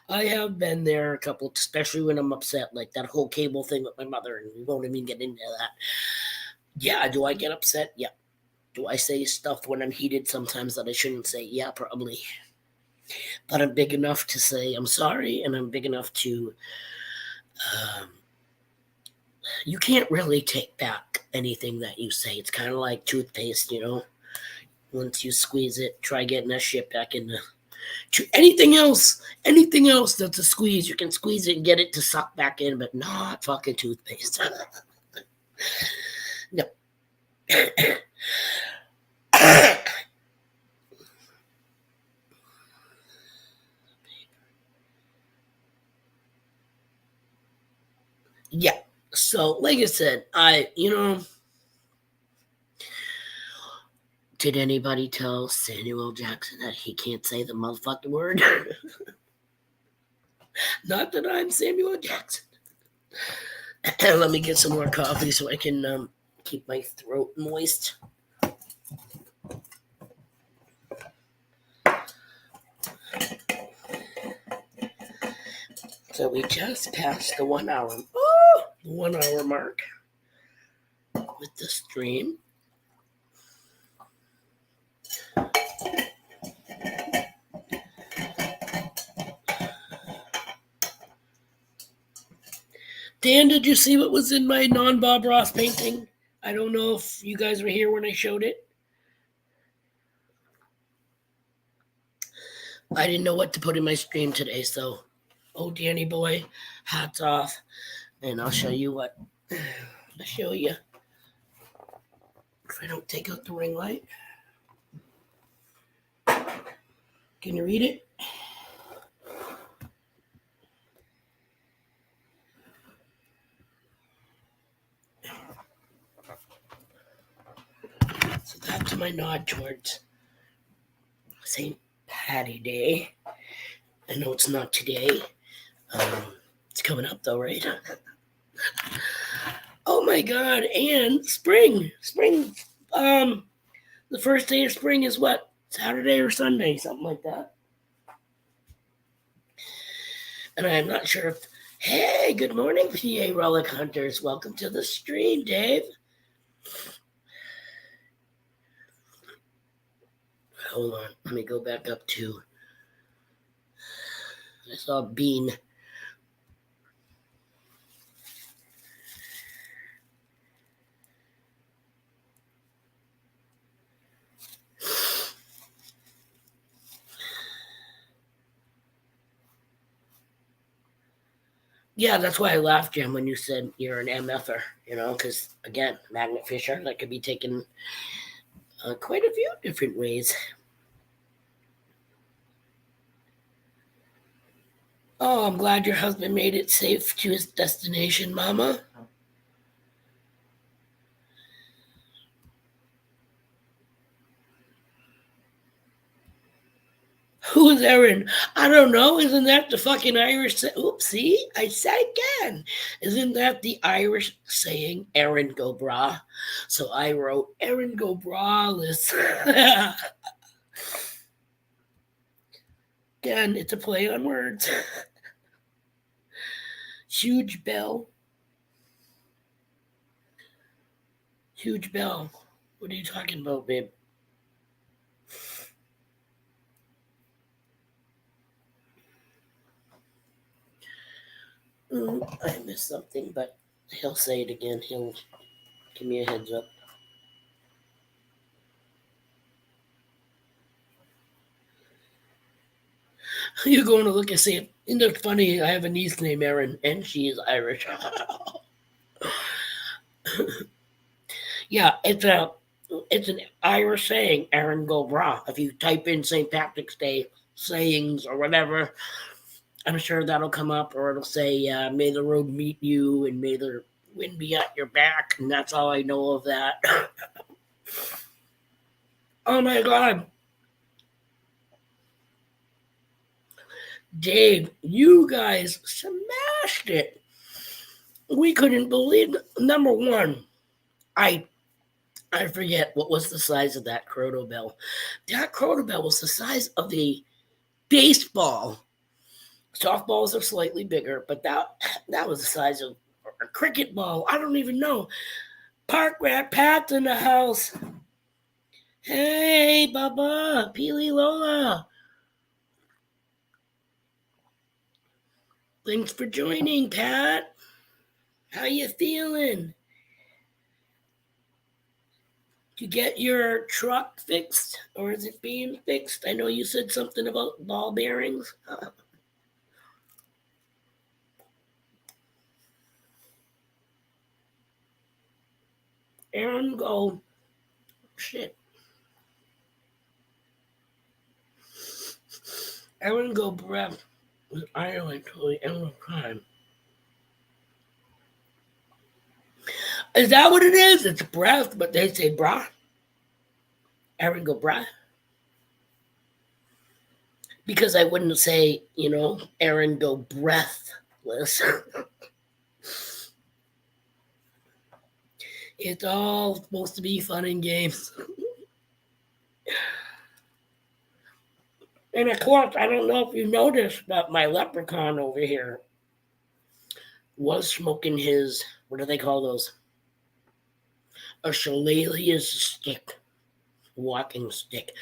I have been there a couple, especially when I'm upset, like that whole cable thing with my mother, and we won't even get into that. Yeah, do I get upset? Yeah. Do I say stuff when I'm heated sometimes that I shouldn't say? Yeah, probably. But I'm big enough to say I'm sorry, and I'm big enough to. Um, you can't really take back anything that you say. It's kind of like toothpaste, you know. Once you squeeze it, try getting that shit back in the. Anything else that's a squeeze, you can squeeze it and get it to suck back in, but not fucking toothpaste. No. Yeah. So, like I said, did anybody tell Samuel Jackson that he can't say the motherfucking word? Not that I'm Samuel Jackson. Let me get some more coffee so I can keep my throat moist. So we just passed the 1 hour. Oh, the 1 hour mark with the stream. Dan, did you see what was in my non-Bob Ross painting? I don't know if you guys were here when I showed it. I didn't know what to put in my stream today, so Danny boy, hats off. And I'll show you what. I'll show you. If I don't take out the ring light. Can you read it? So that's my nod towards St. Patty Day. I know it's not today. It's coming up though, right? Oh my god, and spring. Spring. The first day of spring is what? Saturday or Sunday, something like that. And I'm not sure if. Hey, good morning, PA Relic Hunters. Welcome to the stream, Dave. Hold on, let me go back up to. I saw Bean. Yeah, that's why I laughed, Jim, when you said you're an MFer, because, again, magnet fisher, that could be taken quite a few different ways. Oh, I'm glad your husband made it safe to his destination, Mama. Who is Erin? I don't know. Isn't that the fucking Irish? Oops, see? I said again. Isn't that the Irish saying, Erin go bragh? So I wrote, Erin go braghless. Again, it's a play on words. Huge bell. Huge bell. What are you talking about, babe? I missed something, but he'll say it again. He'll give me a heads up. You're going to look and see. Isn't it funny? I have a niece named Erin, and she is Irish. Yeah, it's an Irish saying, Erin go bragh. If you type in St. Patrick's Day sayings or whatever, I'm sure that'll come up, or it'll say, may the road meet you and may the wind be at your back. And that's all I know of that. Oh my God. Dave, you guys smashed it. We couldn't believe it. Number one, I forget what was the size of that Croto Bell. That Croto Bell was the size of the baseball. Softballs are slightly bigger, but that was the size of a cricket ball. I don't even know. Park Rat Pat's in the house. Hey, Bubba, Peely Lola. Thanks for joining, Pat. How you feeling? Did you get your truck fixed, or is it being fixed? I know you said something about ball bearings. Aaron, go. Shit. Aaron, go breath with Ireland till the end of time. Is that what it is? It's breath, but they say brah. Aaron, go brah. Because I wouldn't say, Aaron, go breathless. It's all supposed to be fun and games. And of course, I don't know if you noticed, but my leprechaun over here was smoking his, what do they call those? A shillelagh stick. Walking stick.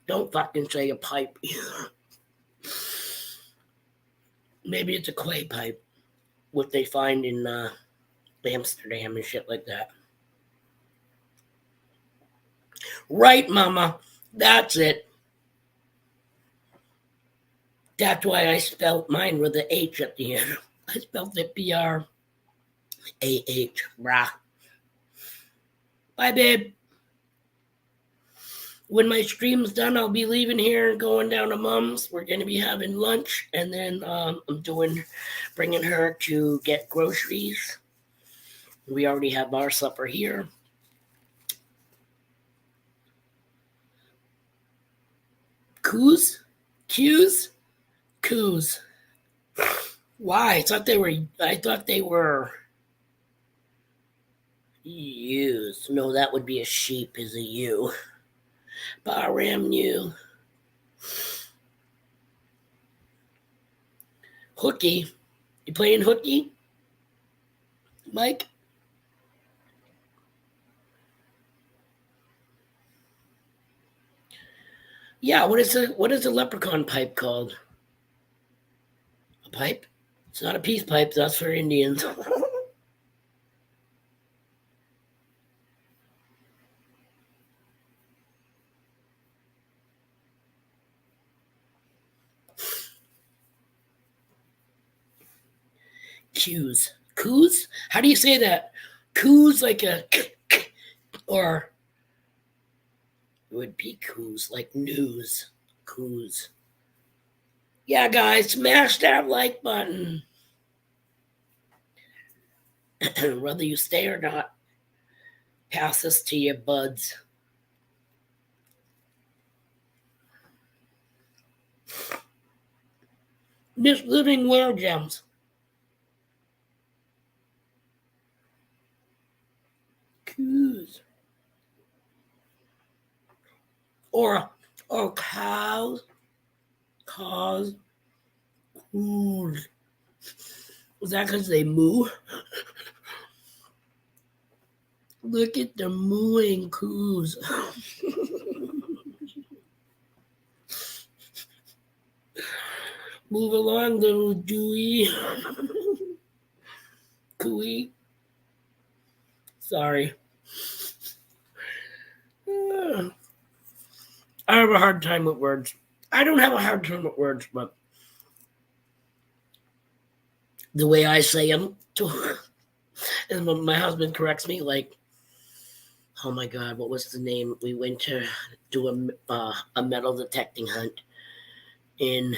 Don't fucking say a pipe either. Maybe it's a clay pipe. What they find in Amsterdam and shit like that. Right, Mama. That's it. That's why I spelled mine with the H at the end. I spelled it B-R-A-H. Brah. Bye, babe. When my stream's done, I'll be leaving here and going down to Mom's. We're going to be having lunch, and then I'm bringing her to get groceries. We already have our supper here. Coos? Why? I thought they were ewes. No, that would be a sheep is a ewe. Baram ewe. Hooky. You playing hooky? Mike? Yeah, what is a leprechaun pipe called? A pipe? It's not a peace pipe, that's for Indians. Coos? How do you say that? Coos like a or it would be coos like news. Coos. Yeah, guys, smash that like button. Whether you stay or not, pass this to your buds. Miss Living Where Gems. Coos. Or cows. Cows. Coos. Was that because they moo? Look at the mooing coos. Move along, little Dewey. Cooey. Sorry. I have a hard time with words. I don't have a hard time with words, but the way I say them, and when my husband corrects me, like, oh my God, what was the name? We went to do a metal detecting hunt in,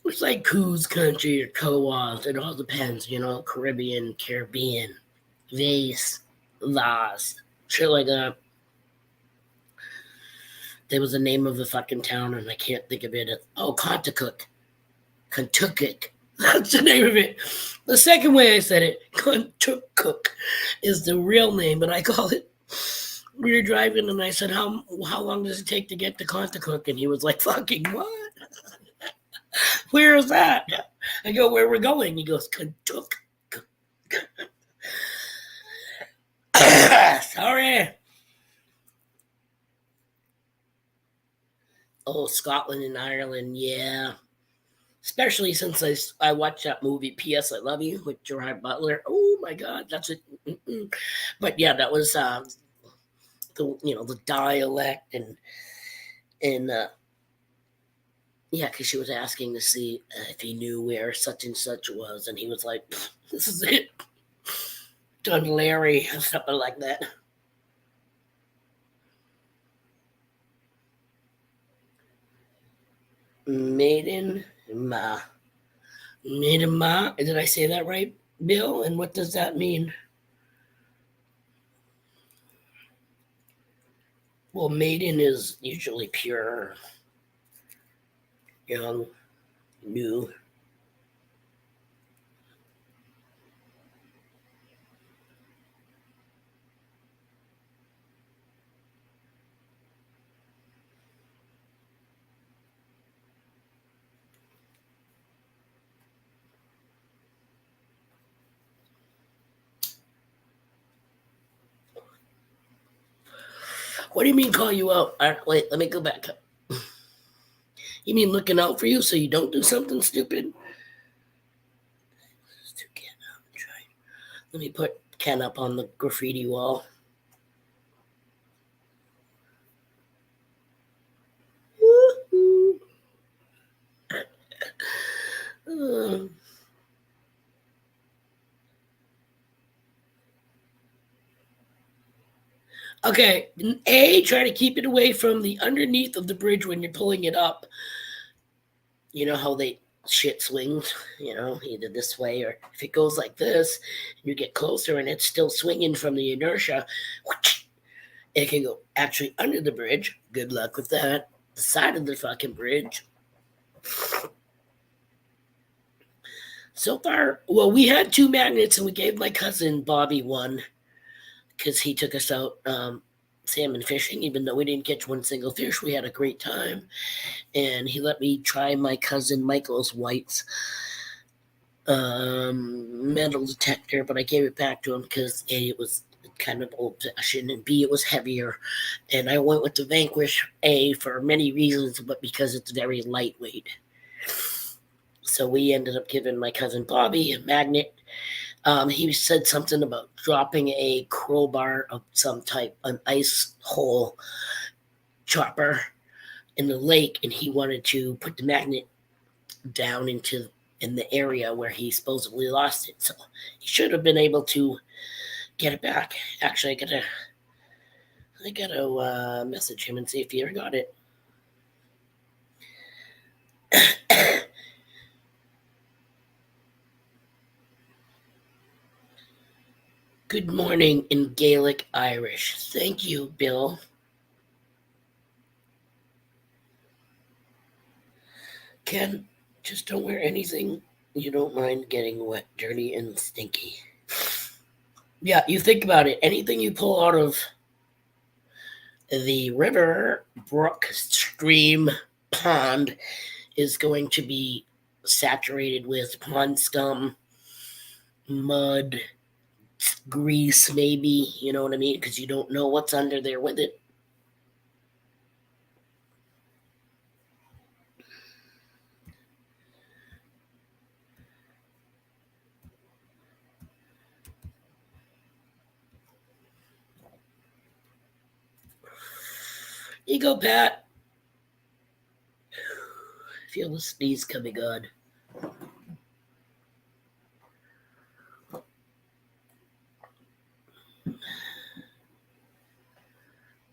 it's like Coos country or Coas. It all depends, Caribbean, Vase, Las, shit like that. There was the name of the fucking town, and I can't think of it. Oh, Kentucky. That's the name of it. The second way I said it, Kentucky, is the real name, but I call it. We were driving, and I said, "How long does it take to get to Kentucky?" And he was like, "Fucking what? Where is that?" I go, "Where we're going?" He goes, "Kentucky." Sorry. Oh, Scotland and Ireland, yeah. Especially since I watched that movie P.S. I Love You with Gerard Butler. Oh my God, that's it. Mm-mm. But yeah, that was the dialect and yeah, because she was asking to see if he knew where such and such was, and he was like, "This is it, Dun Larry," and something like that. Maiden Ma, Maiden Ma. Did I say that right, Bill? And what does that mean? Well, maiden is usually pure, young, new. What do you mean call you out? Wait, let me go back. You mean looking out for you so you don't do something stupid? Let me put Ken up on the graffiti wall. Uh, okay, A, try to keep it away from the underneath of the bridge when you're pulling it up. You know how they shit swings, either this way or if it goes like this, you get closer and it's still swinging from the inertia, it can go actually under the bridge. Good luck with that. The side of the fucking bridge. So far, well, we had two magnets and we gave my cousin Bobby one because he took us out salmon fishing. Even though we didn't catch one single fish, we had a great time. And he let me try my cousin Michael's whites metal detector, but I gave it back to him because A, it was kind of old fashioned, and B, it was heavier. And I went with the Vanquish A for many reasons, but because it's very lightweight. So we ended up giving my cousin Bobby a magnet. He said something about dropping a crowbar of some type, an ice hole chopper in the lake, and he wanted to put the magnet down in the area where he supposedly lost it. So he should have been able to get it back. Actually, I gotta message him and see if he ever got it. Good morning in Gaelic Irish. Thank you, Bill. Ken, just don't wear anything you don't mind getting wet, dirty, and stinky. Yeah, you think about it. Anything you pull out of the river, brook, stream, pond is going to be saturated with pond scum, mud, grease, maybe. You know what I mean? Because you don't know what's under there with it. You go, Pat. Feel the sneeze coming on.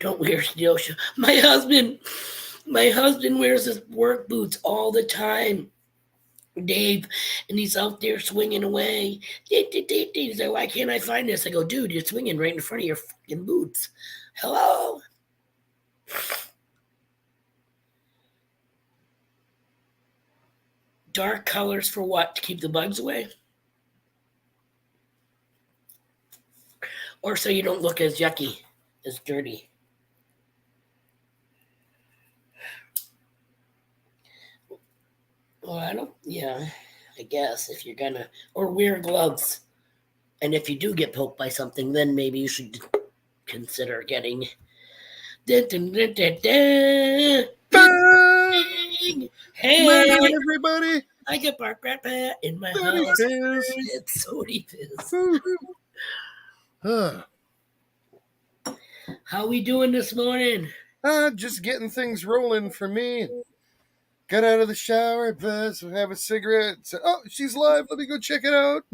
Don't wear steel shoes. My husband wears his work boots all the time, Dave, and he's out there swinging away. He's like, why can't I find this? I go, dude, you're swinging right in front of your fucking boots. Hello? Dark colors for what? To keep the bugs away? Or so you don't look as yucky, as dirty? Well, I don't, yeah, I guess if you're gonna, or wear gloves. And if you do get poked by something, then maybe you should consider getting. Dun, dun, dun, dun, dun. Bang! Come on, Hey, everybody. I got bark rat pat in my Dirty house. Fizz. It's Sody Fizz. Whew. Ah, How we doing this morning? just getting things rolling for me. Got out of the shower, buzz, have a cigarette. Said, "Oh, she's live. Let me go check it out."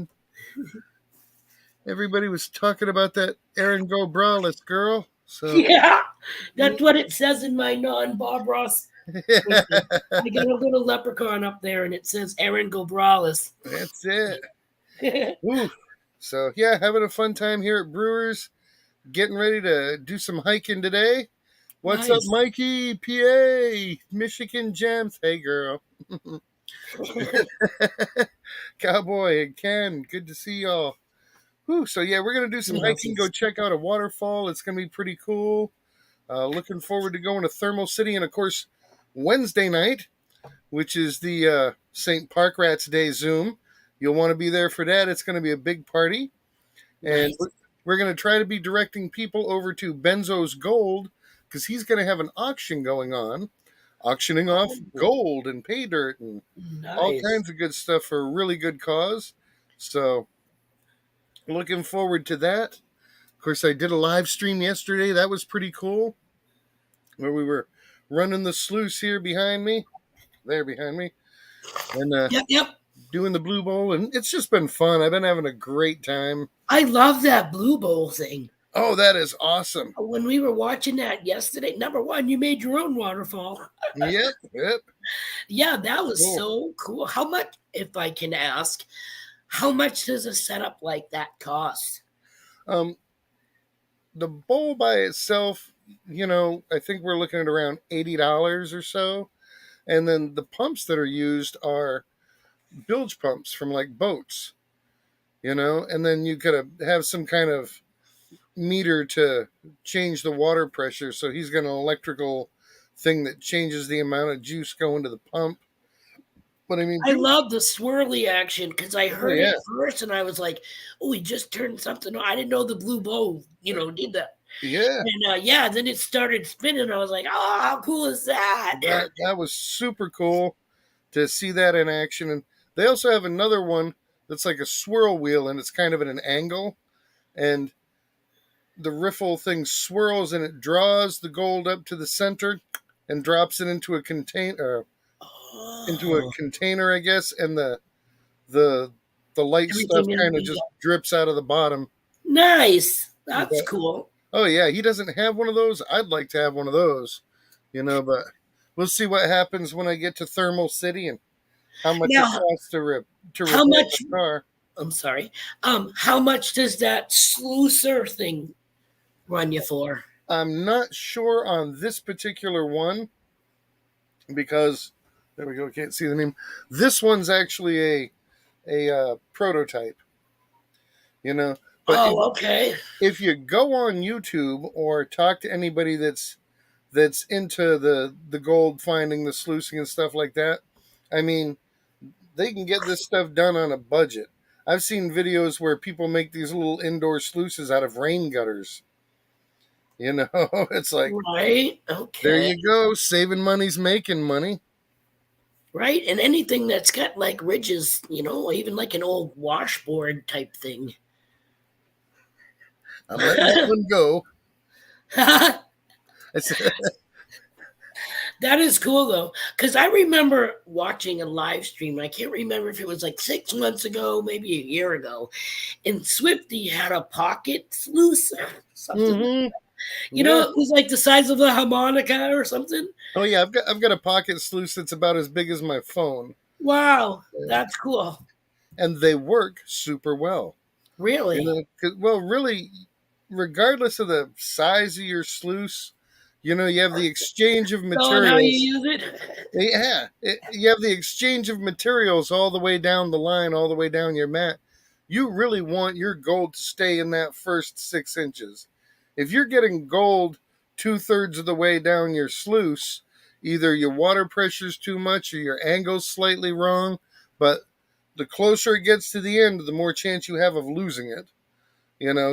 Everybody was talking about that Erin Go Braless girl. So, Yeah, that's what it says in my non-Bob Ross. I got a little leprechaun up there, and it says Aaron Gobralis. that's it. Ooh. So, yeah, having a fun time here at Brewers. Getting ready to do some hiking today. What's up, Nice. Mikey? PA, Michigan Gems. Hey, girl. Cowboy and Ken, good to see y'all. Whew, so, yeah, we're going to do some hiking, go check out a waterfall. It's going to be pretty cool. Looking forward to going to Thermal City. And, of course, Wednesday night, which is the St. Park Rats Day Zoom. You'll want to be there for that. It's going to be a big party. And Nice. we're going to try to be directing people over to Benzo's Gold because he's going to have an auction going on, auctioning off gold and pay dirt and all Nice. kinds of good stuff for a really good cause. So, looking forward to that. Of course, I did a live stream yesterday. That was pretty cool. Where we were running the sluice here behind me, there behind me, and Yep. doing the Blue Bowl. And it's just been fun. I've been having a great time. I love that Blue Bowl thing. Oh, that is awesome. When we were watching that yesterday, number one, you made your own waterfall. Yep. Yeah, that was Cool. so cool. How much, if I can ask, how much does a setup like that cost? The bowl by itself, I think we're looking at around $80 or so. And then the pumps that are used are bilge pumps from like boats, and then you could have some kind of meter to change the water pressure. So he's got an electrical thing that changes the amount of juice going to the pump. But I mean, I love the swirly action because I heard yeah. it first and I was like, oh, he just turned something on. I didn't know the Blue Bowl, did that. Yeah. And then it started spinning. I was like, oh, how cool is that? That was super cool to see that in action. And they also have another one that's like a swirl wheel and it's kind of at an angle. And the riffle thing swirls and it draws the gold up to the center and drops it into a container, I guess. And the light stuff kind of just drips out of the bottom. Nice. That's cool. Oh yeah, he doesn't have one of those. I'd like to have one of those, but we'll see what happens when I get to Thermal City and how much it costs to repair the car. I'm sorry. How much does that sluicer thing run you for? I'm not sure on this particular one because there we go. Can't see the name. This one's actually a prototype. But okay. If you go on YouTube or talk to anybody that's into the gold finding, the sluicing and stuff like that, I mean, they can get this stuff done on a budget. I've seen videos where people make these little indoor sluices out of rain gutters. It's like, right, okay. There you go. Saving money's making money. Right, and anything that's got like ridges, even like an old washboard type thing. I'm letting that one go. That is cool though, because I remember watching a live stream. I can't remember if it was like 6 months ago, maybe a year ago, and Swifty had a pocket sluice, something. Mm-hmm. It was like the size of a harmonica or something. Oh yeah, I've got a pocket sluice that's about as big as my phone. Wow, that's cool. And they work super well. Really? Really, regardless of the size of your sluice, you have the exchange of materials. How you use it? Yeah, you have the exchange of materials all the way down the line, all the way down your mat. You really want your gold to stay in that first 6 inches. If you're getting gold 2/3 of the way down your sluice, either your water pressure's too much or your angle's slightly wrong. But the closer it gets to the end, the more chance you have of losing it.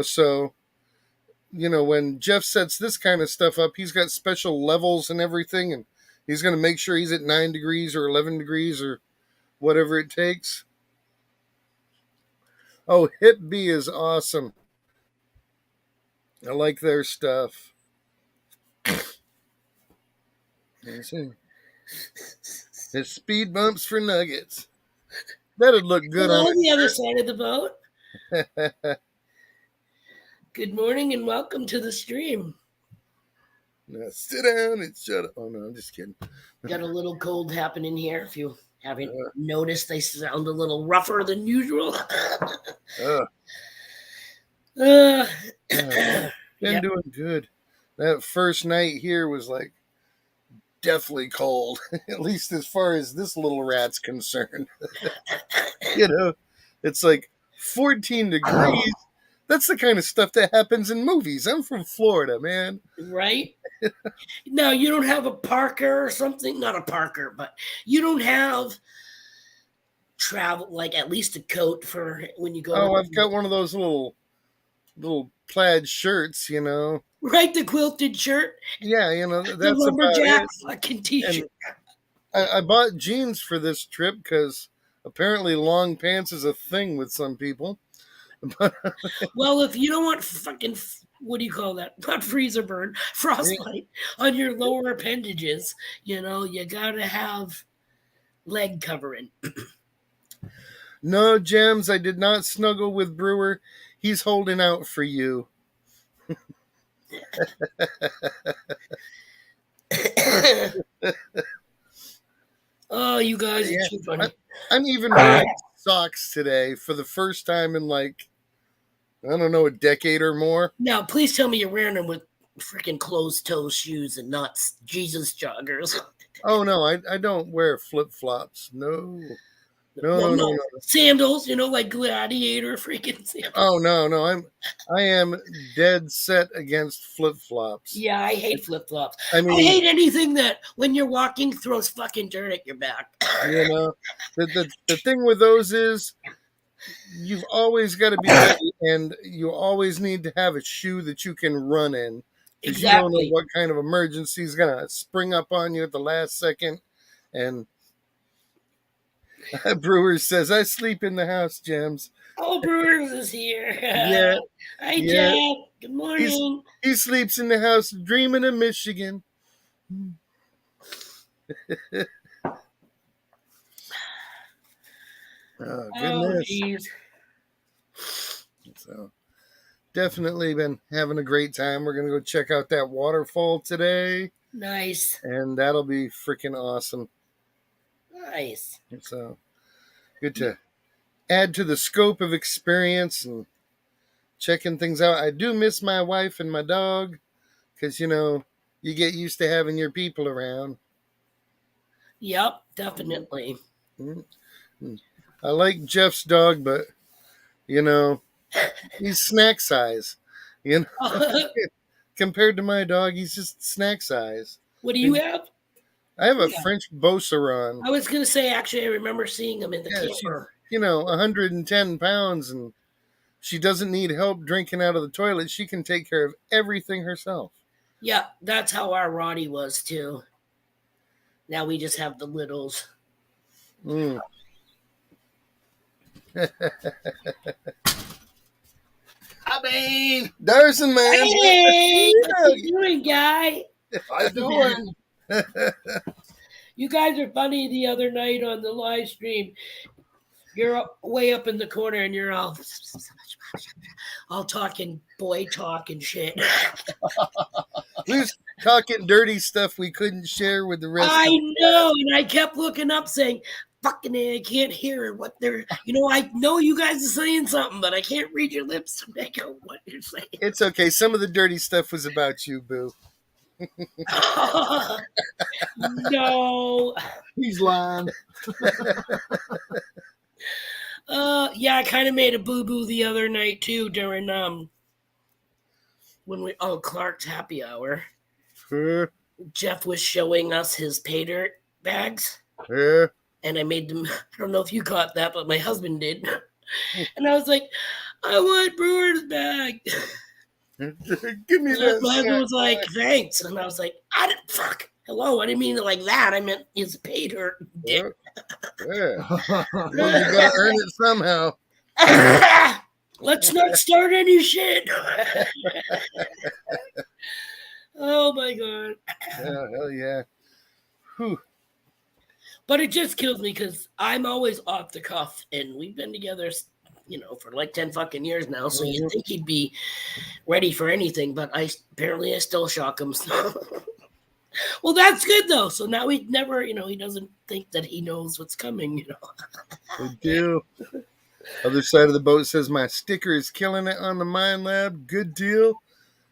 So when Jeff sets this kind of stuff up, he's got special levels and everything, and he's going to make sure he's at 9 degrees or 11 degrees or whatever it takes. Oh, Hip B is awesome. I like their stuff. Let's see. His speed bumps for nuggets. That'd look good on Hello, the other side of the boat. it. Good morning and welcome to the stream. Now sit down and shut up. Oh, no, I'm just kidding. Got a little cold happening here. If you haven't noticed, they sound a little rougher than usual. Been Yep. doing good. That first night here was like deathly cold, at least as far as this little rat's concerned. It's like 14 degrees. That's the kind of stuff that happens in movies. I'm from Florida, man. Right? Now, you don't have a Parker or something? Not a Parker, but you don't have travel, like at least a coat for when you go. Oh, I've got one of those little plaid shirts, Right, the quilted shirt. Yeah, The that's about lumberjack it. fucking t-shirt. And I bought jeans for this trip because apparently long pants is a thing with some people. Well, if you don't want fucking, what do you call that? Not freezer burn, frostbite on your lower appendages, you gotta have leg covering. No, Gems, I did not snuggle with Brewer. He's holding out for you. Oh, you guys are too funny. I'm even wearing socks today for the first time in like, I don't know, a decade or more. Now, please tell me you're wearing them with freaking closed-toe shoes and not Jesus joggers. Oh, no, I don't wear flip-flops. No. No. Sandals, like gladiator freaking sandals. Oh, no. I am dead set against flip-flops. Yeah, I hate flip-flops. I hate anything that when you're walking throws fucking dirt at your back. The thing with those is you've always got to be ready, and you always need to have a shoe that you can run in. Because you don't know what kind of emergency is going to spring up on you at the last second. And Brewer says, I sleep in the house, Gems. Oh, Brewers is here. Yeah. Hi, Jeff. Good morning. He sleeps in the house dreaming of Michigan. Oh, goodness. So, definitely been having a great time. We're going to go check out that waterfall today. Nice. And that'll be freaking awesome. Nice. So, good to add to the scope of experience and checking things out. I do miss my wife and my dog because, you get used to having your people around. Yep, definitely. Mm-hmm. I like Jeff's dog, but, he's snack size. Compared to my dog, he's just snack size. What do you have? I have a French Beauceron. I was going to say, actually, I remember seeing him in the camper. 110 pounds, and she doesn't need help drinking out of the toilet. She can take care of everything herself. Yeah, that's how our Roddy was, too. Now we just have the littles. I mean, Darson, man. Hey, what you doing, guy? How you doing? You guys are funny the other night on the live stream. You're way up in the corner and you're all talking boy talk and shit. We was talking dirty stuff we couldn't share with the rest. I know, and I kept looking up saying, fucking I can't hear what they're, I know you guys are saying something, but I can't read your lips to make out what you're saying. It's okay. Some of the dirty stuff was about you, boo. No. He's lying. Yeah, I kind of made a boo-boo the other night, too, during, Clark's happy hour. Jeff was showing us his pay dirt bags. And I made them, I don't know if you caught that, but my husband did. And I was like, I want Brewer's back. Give me that My husband snack. was like, thanks. And I was like, I didn't, fuck. Hello, I didn't mean it like that. I meant it's paid her dick. Yeah. Well, you gotta earn it somehow. Let's not start any shit. Oh my God. Yeah, hell yeah. Whew. But it just kills me because I'm always off the cuff and we've been together, for like 10 fucking years now. So you'd think he'd be ready for anything, but I still shock him. So. Well, that's good though. So now he never, he doesn't think that he knows what's coming, Good deal. Other side of the boat says my sticker is killing it on the Mind Lab. Good deal.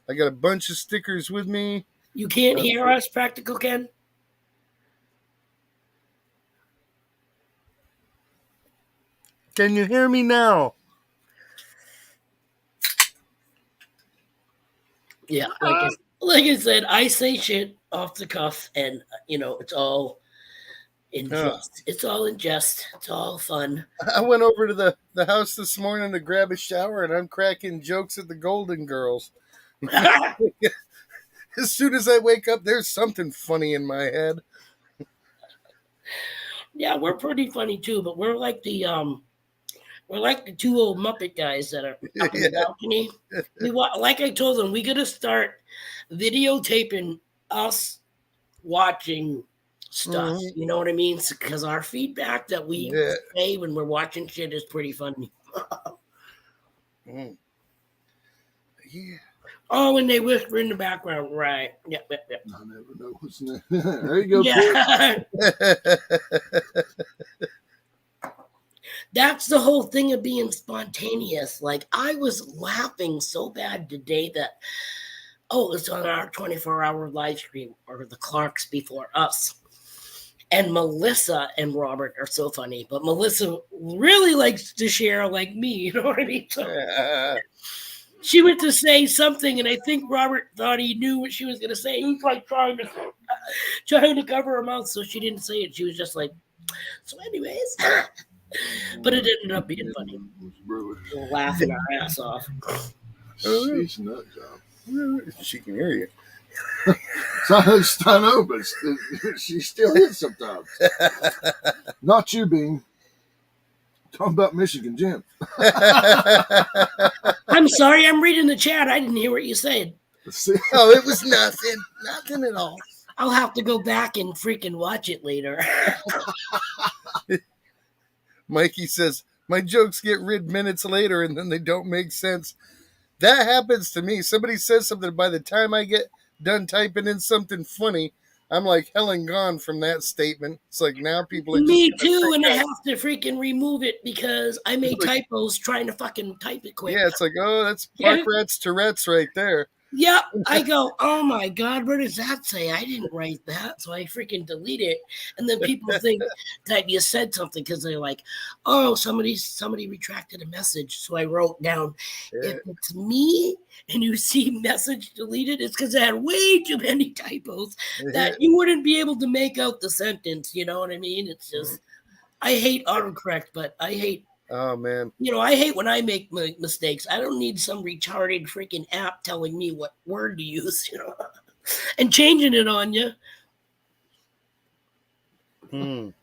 I got a bunch of stickers with me. You can't hear us, Practical Ken? Can you hear me now? Yeah, like I said, I say shit off the cuff, and it's all in jest. It's all in jest. It's all fun. I went over to the house this morning to grab a shower, and I'm cracking jokes at the Golden Girls. As soon as I wake up, there's something funny in my head. Yeah, we're pretty funny too, but we're like the two old Muppet guys that are up in the balcony. Like I told them, we gotta start videotaping us watching stuff. Mhm. You know what I mean? Because our feedback that we say when we're watching shit is pretty funny. Mm. Yeah. Oh, and they whisper in the background, right? Yep. I never know what's next. There you go. Yeah. That's the whole thing of being spontaneous. Like, I was laughing so bad today that, it's on our 24-hour live stream, or the Clarks before us. And Melissa and Robert are so funny, but Melissa really likes to share like me, you know what I mean? So she went to say something, and I think Robert thought he knew what she was going to say. He was like trying to cover her mouth so she didn't say it. She was just like, so anyways. But it ended up being funny. We're laughing our ass off. She's nut job. She can hear you. I know, but she still is sometimes. Not you, Bean. Talking about Michigan Jim. I'm sorry, I'm reading the chat. I didn't hear what you said. Oh, it was nothing. Nothing at all. I'll have to go back and freaking watch it later. Mikey says, my jokes get read minutes later and then they don't make sense. That happens to me. Somebody says something, by the time I get done typing in something funny, I'm like hell and gone from that statement. It's like now people are Me too, and I have to freaking remove it because I made typos trying to fucking type it quick. Yeah, it's like, oh, that's Park Rats Tourette's right there. Yeah, I go, oh my God, where does that say? I didn't write that. So I freaking delete it. And then people think that you said something because they're like, oh, somebody retracted a message. So I wrote down, if it's me and you see message deleted, it's because I had way too many typos that you wouldn't be able to make out the sentence. You know what I mean? It's just, I hate autocorrect, but I hate. Oh, man. I hate when I make mistakes. I don't need some retarded freaking app telling me what word to use, and changing it on you. I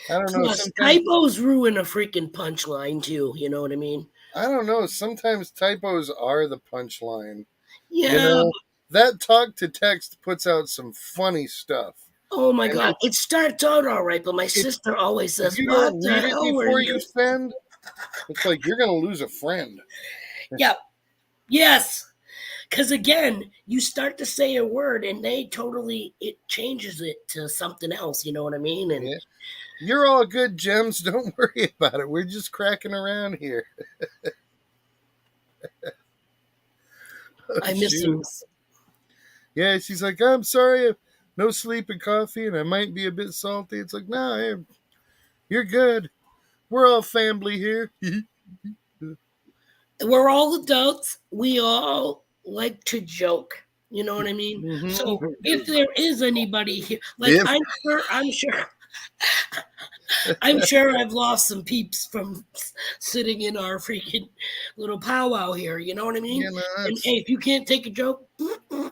don't know. Plus, typos ruin a freaking punchline, too. You know what I mean? I don't know. Sometimes typos are the punchline. Yeah. That talk to text puts out some funny stuff. Oh my God! It starts out all right, but my sister always says, "You don't read it before you send." It's like you're gonna lose a friend. Yeah. Yes. Because again, you start to say a word, and it changes it to something else. You know what I mean? And you're all good, Gems. Don't worry about it. We're just cracking around here. I miss him. Yeah, she's like, I'm sorry. No sleep and coffee, and I might be a bit salty. It's like, nah, you're good. We're all family here. We're all adults. We all like to joke. You know what I mean? Mm-hmm. So if there is anybody here, like I'm sure I'm sure I've lost some peeps from sitting in our freaking little powwow here. You know what I mean? You know, And it's hey, if you can't take a joke, hit the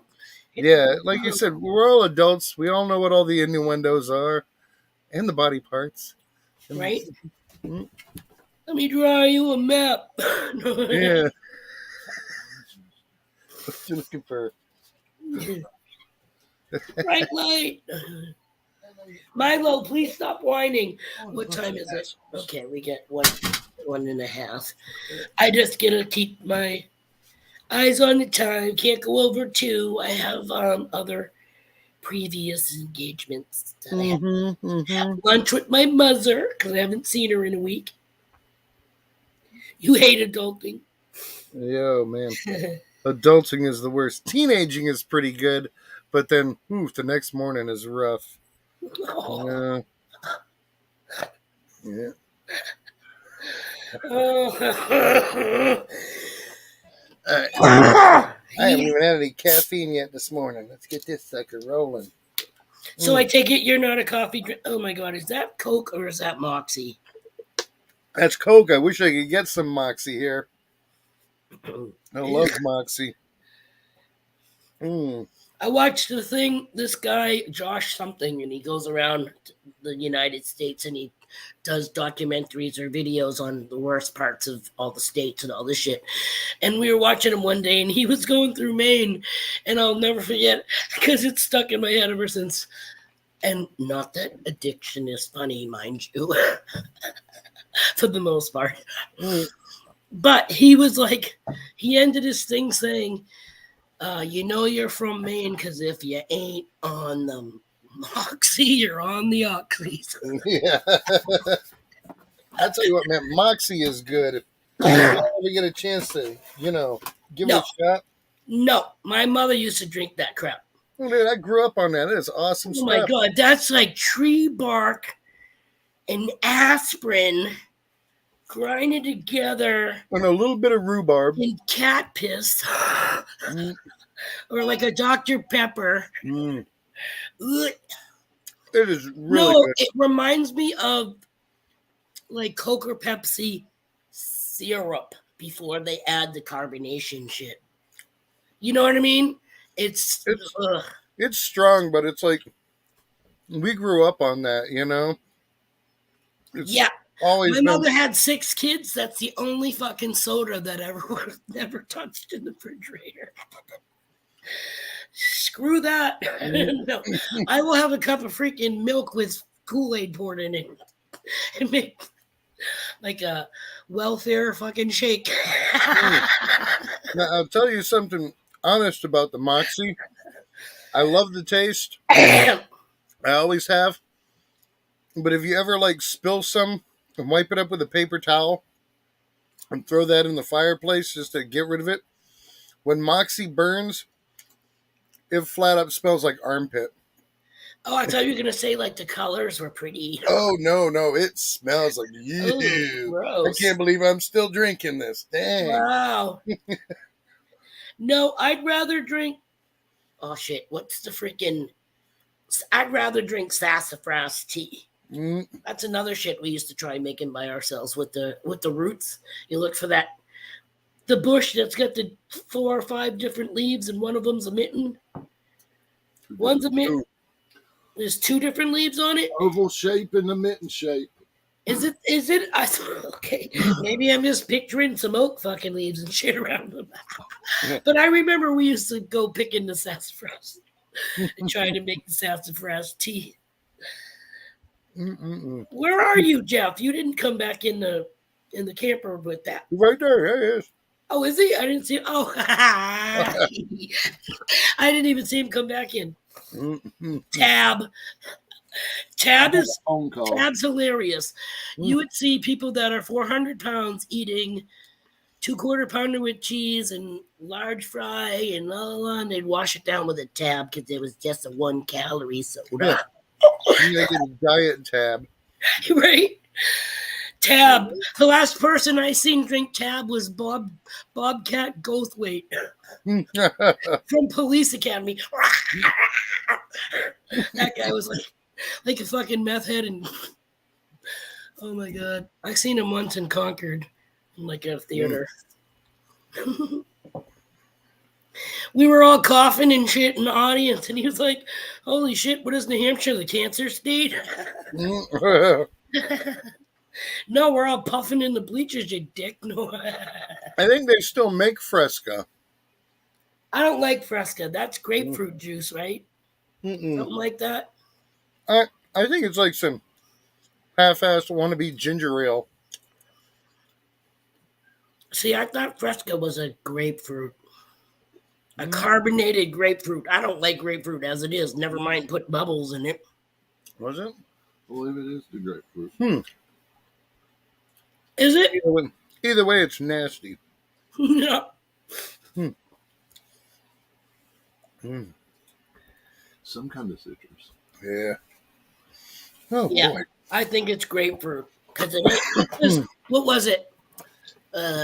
yeah, like you said, we're all adults. We all know what all the innuendos are and the body parts. And, right. Let me draw you a map. yeah, what you looking for? Bright light. Milo, please stop whining. What time is it? Okay, we get 1.5. I just gotta keep my eyes on the time. Can't go over 2. I have other previous engagements that I have. Lunch with my mother because I haven't seen her in a week. You hate adulting. Yo, man. Adulting is the worst. Teenaging is pretty good, but then, the next morning is rough. Oh. Yeah. Oh. All right. I haven't even had any caffeine yet this morning. Let's get this sucker rolling. So I take it you're not a coffee drink. Oh my God, is that Coke or is that Moxie? That's Coke. I wish I could get some Moxie here. I love Moxie. I watched the thing, this guy, Josh something, and he goes around the United States and he does documentaries or videos on the worst parts of all the states and all this shit. And we were watching him one day and he was going through Maine, and I'll never forget because it's stuck in my head ever since. And not that addiction is funny, mind you, for the most part. But he was like, he ended his thing saying, you know you're from Maine because if you ain't on the Moxie, you're on the Oxys. Yeah. I tell you what, man, Moxie is good. If you ever get a chance to, give it a shot. No, my mother used to drink that crap. Oh, dude, I grew up on that. It is awesome stuff. Oh my God, that's like tree bark and aspirin grinded together. And a little bit of rhubarb. And cat piss. Or like a Dr. Pepper. It is really good. It reminds me of like Coke or Pepsi syrup before they add the carbonation shit. You know what I mean? It's strong, but it's like we grew up on that, It's always my mother had 6 kids. That's the only fucking soda that ever never touched in the refrigerator. Screw that. No, I will have a cup of freaking milk with Kool-Aid poured in it and make like a welfare fucking shake. Now, I'll tell you something honest about the Moxie. I love the taste. I always have. But if you ever spill some and wipe it up with a paper towel and throw that in the fireplace just to get rid of it, when Moxie burns, it flat up smells like armpit. Oh, I thought you were going to say the colors were pretty. Oh, no. It smells like you. Oh, gross. I can't believe I'm still drinking this. Dang. Wow. No, I'd rather drink. Oh, shit. What's the freaking. I'd rather drink sassafras tea. That's another shit we used to try making by ourselves with the roots. You look for that. The bush that's got the 4 or 5 different leaves and one of them's a mitten. One's a mitten. There's 2 different leaves on it. Oval shape and the mitten shape. Is it? Okay. Maybe I'm just picturing some oak fucking leaves and shit around them. But I remember we used to go picking the sassafras and trying to make the sassafras tea. Where are you, Jeff? You didn't come back in the camper with that. Right there, there he is. Oh, is he? I didn't see. Oh, I didn't even see him come back in. Tab's hilarious. You would see people that are 400 pounds eating 2/4 pounder with cheese and large fry and and they'd wash it down with a Tab because it was just a 1 calorie soda. You make it a diet Tab. Right? Tab. The last person I seen drink Tab was Bobcat Goldthwait from Police Academy. That guy was like a fucking meth head and Oh my god. I seen him once in Concord, like at a theater. We were all coughing and shit in the audience, and he was like, "Holy shit, what is New Hampshire, the cancer state?" No, we're all puffing in the bleachers, you dick. No. I think they still make Fresca. I don't like Fresca. That's grapefruit juice, right? Mm-mm. Something like that. I think it's like some half-assed wannabe ginger ale. See, I thought Fresca was a grapefruit. A carbonated grapefruit. I don't like grapefruit as it is. Never mind put bubbles in it. Was it? I believe it is the grapefruit. Is it? Either way, it's nasty. No. Some kind of citrus. Yeah. Oh Yeah. boy. I think it's grapefruit. Because what was it?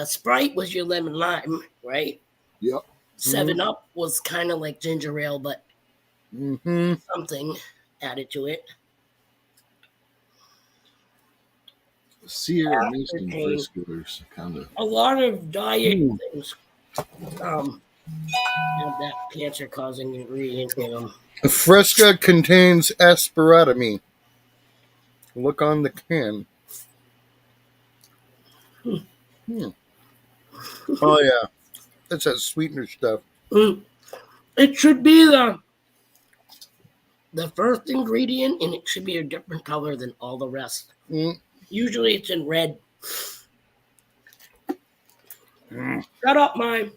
Sprite was your lemon lime, right? Yep. 7-Up was kind of like ginger ale, but something added to it. Sierra Mist and Frisco's kind of. A lot of diet things have that cancer-causing ingredient in them. Fresca contains aspartame. Look on the can. Oh yeah, that's that sweetener stuff. It should be the first ingredient, and it should be a different color than all the rest. Usually it's in red. Shut up, mine.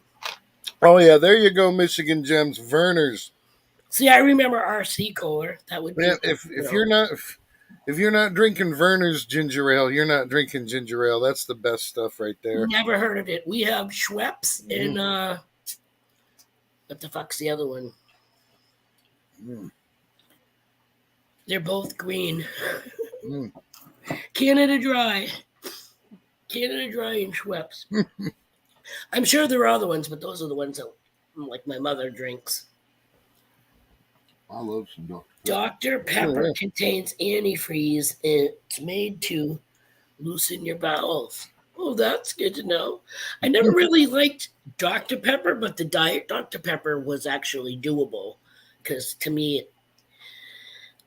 Oh yeah, there you go, Michigan Gems, Verner's. See, I remember RC Kohler. That would be If you're not drinking Verner's ginger ale, you're not drinking ginger ale. That's the best stuff right there. Never heard of it. We have Schweppes and what the fuck's the other one? They're both green. Canada Dry and Schweppes. I'm sure there are other ones, but those are the ones that like my mother drinks. I love some Dr. Pepper. Dr. Pepper contains antifreeze. It's made to loosen your bowels. Oh, that's good to know. I never really liked Dr. Pepper, but the diet Dr. Pepper was actually doable because to me,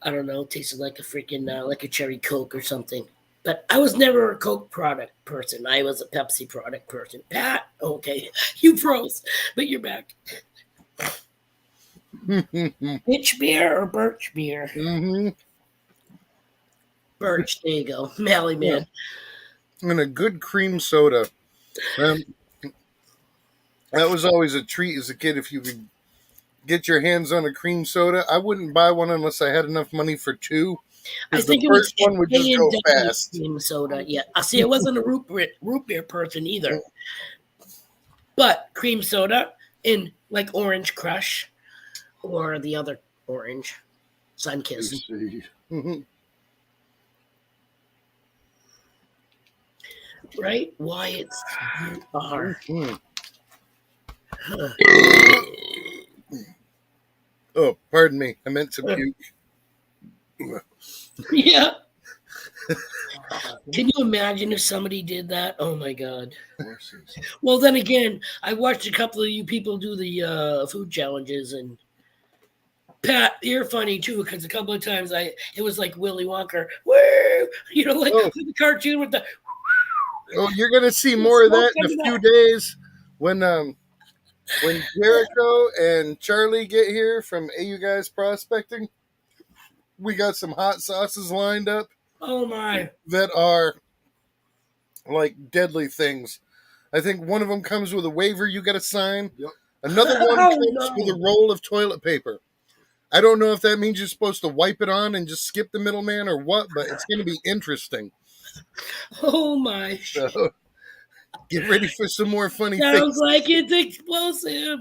I don't know, it tasted like a freaking like a cherry Coke or something. But I was never a Coke product person. I was a Pepsi product person. Pat, okay, you froze, but you're back. Bitch beer or birch beer? Birch, there you go. Mally man. And a good cream soda. That was always a treat as a kid if you could get your hands on a cream soda. I wouldn't buy one unless I had enough money for two. I think the it was first one would just go fast. Cream soda. Yeah, I see. I wasn't a root beer person either, but cream soda in like Orange Crush or the other orange, Sunkiss. Right? Why it's R. Oh, pardon me. I meant to puke. Yeah. Can you imagine if somebody did that? Oh my God. Well, then again, I watched a couple of you people do the food challenges, and Pat, you're funny too because a couple of times it was like Willy Wonka, woo, you know, like the cartoon with the. Oh, you're gonna see more of that in a few days when Jericho and Charlie get here from AU Guys Prospecting. We got some hot sauces lined up. Oh my! That are like deadly things. I think one of them comes with a waiver you got to sign. Yep. Another one comes with a roll of toilet paper. I don't know if that means you're supposed to wipe it on and just skip the middleman or what, but it's going to be interesting. Oh my! So, get ready for some more funny things. Sounds like it's explosive.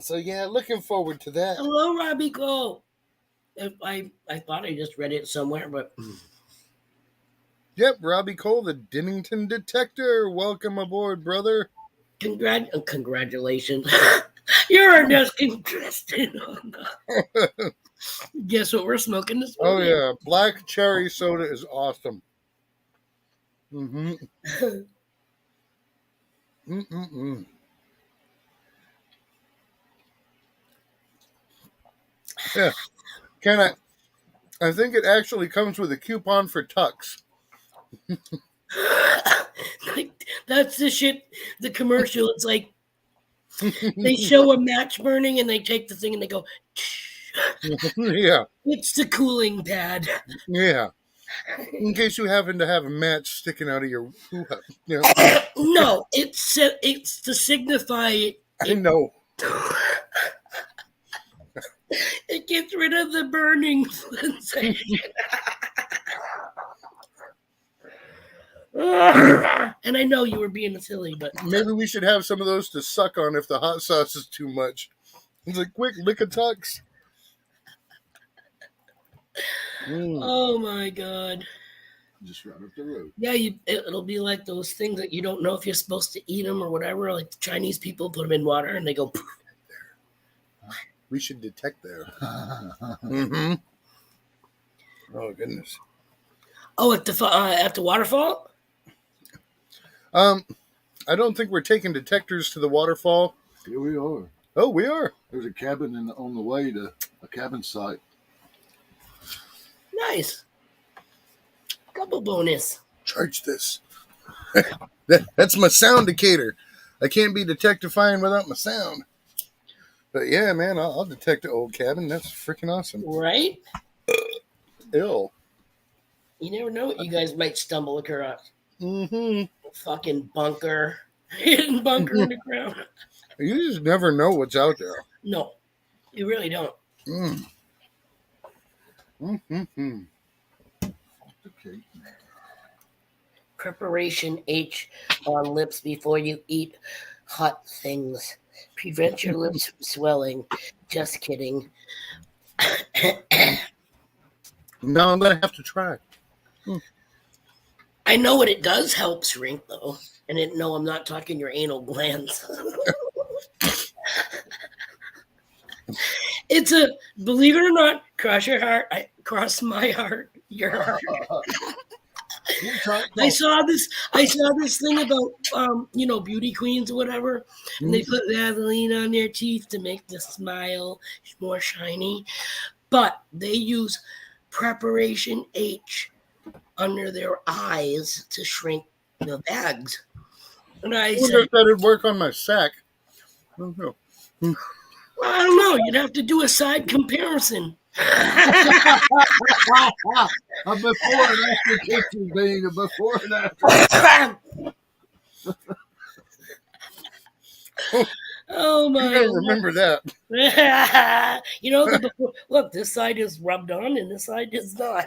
So yeah, looking forward to that. Hello, Robbie Cole. I thought I just read it somewhere, but yep, Robbie Cole, the Dennington Detector. Welcome aboard, brother. Congratulations. You're a just contestant. Guess what we're smoking this Oh morning? yeah, black cherry soda is awesome. Mm-hmm. Mm-mm-mm. Yeah. Can I think it actually comes with a coupon for Tux. Like, that's the shit. The commercial. It's like they show a match burning and they take the thing and they go. Yeah. It's the cooling pad. Yeah. In case you happen to have a match sticking out of your hoo-ha. Yeah. No, it's to signify I know. it gets rid of the burning sensation. And I know you were being silly, but Maybe we should have some of those to suck on if the hot sauce is too much. It's like, quick, lick a Tux. oh my god. Just right up the road. Yeah, it'll be like those things that you don't know if you're supposed to eat them or whatever. Like the Chinese people put them in water and they go. Poof. We should detect there. Mm-hmm. Oh, goodness. Oh, at the waterfall. I don't think we're taking detectors to the waterfall. Here we are. Oh, we are. There's a cabin on the way to a cabin site. Nice. Couple bonus. Charge this. That's my sound indicator. I can't be detectifying without my sound. But yeah, man, I'll detect the old cabin. That's freaking awesome. Right? Ill. You never know what you guys might stumble across. Mm-hmm. Fucking bunker. Hidden bunker in the ground. You just never know what's out there. No, you really don't. Mm. Mm-hmm. Okay. Preparation H on lips before you eat hot things. Prevent your lips from swelling. Just kidding. Now I'm gonna have to try. I know what it does help shrink though. And no, I'm not talking your anal glands. It's a, believe it or not, cross your heart. Cross my heart, your heart. I saw this thing about beauty queens or whatever, and they put Vaseline on their teeth to make the smile more shiny, but they use Preparation H under their eyes to shrink the bags. And I wonder said, if that'd work on my sack. I don't know. well, I don't know. You'd have to do a side comparison. A before and after pictures, being a before and after. Oh my! You gotta remember that. The before. Look, this side is rubbed on and this side is not.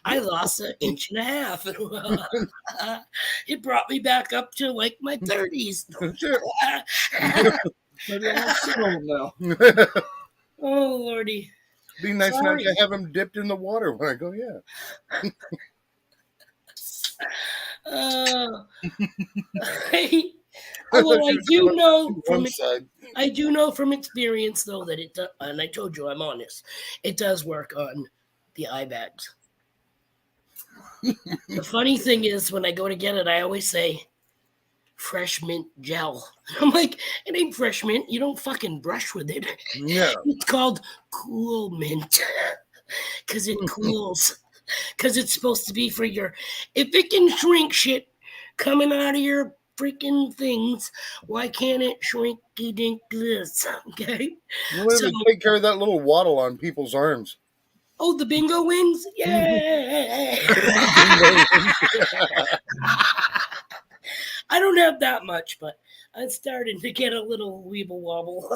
I lost an inch and a half. It brought me back up to like my 30s. Maybe I won't sit on them now. Oh lordy! Be nice not Sorry. to have them dipped in the water when I go. Yeah. Well, I do know One side. I do know from experience though that it does, and I told you I'm honest. It does work on the eye bags. The funny thing is, when I go to get it, I always say fresh mint gel. I'm like, it ain't fresh mint. You don't fucking brush with it. Yeah. It's called cool mint because it cools. Because it's supposed to be for your. If it can shrink shit coming out of your freaking things, why can't it shrinky dink this? Okay. We'll even take care of that little waddle on people's arms. Oh, the bingo wings? Yay! I don't have that much, but I'm starting to get a little weeble wobble.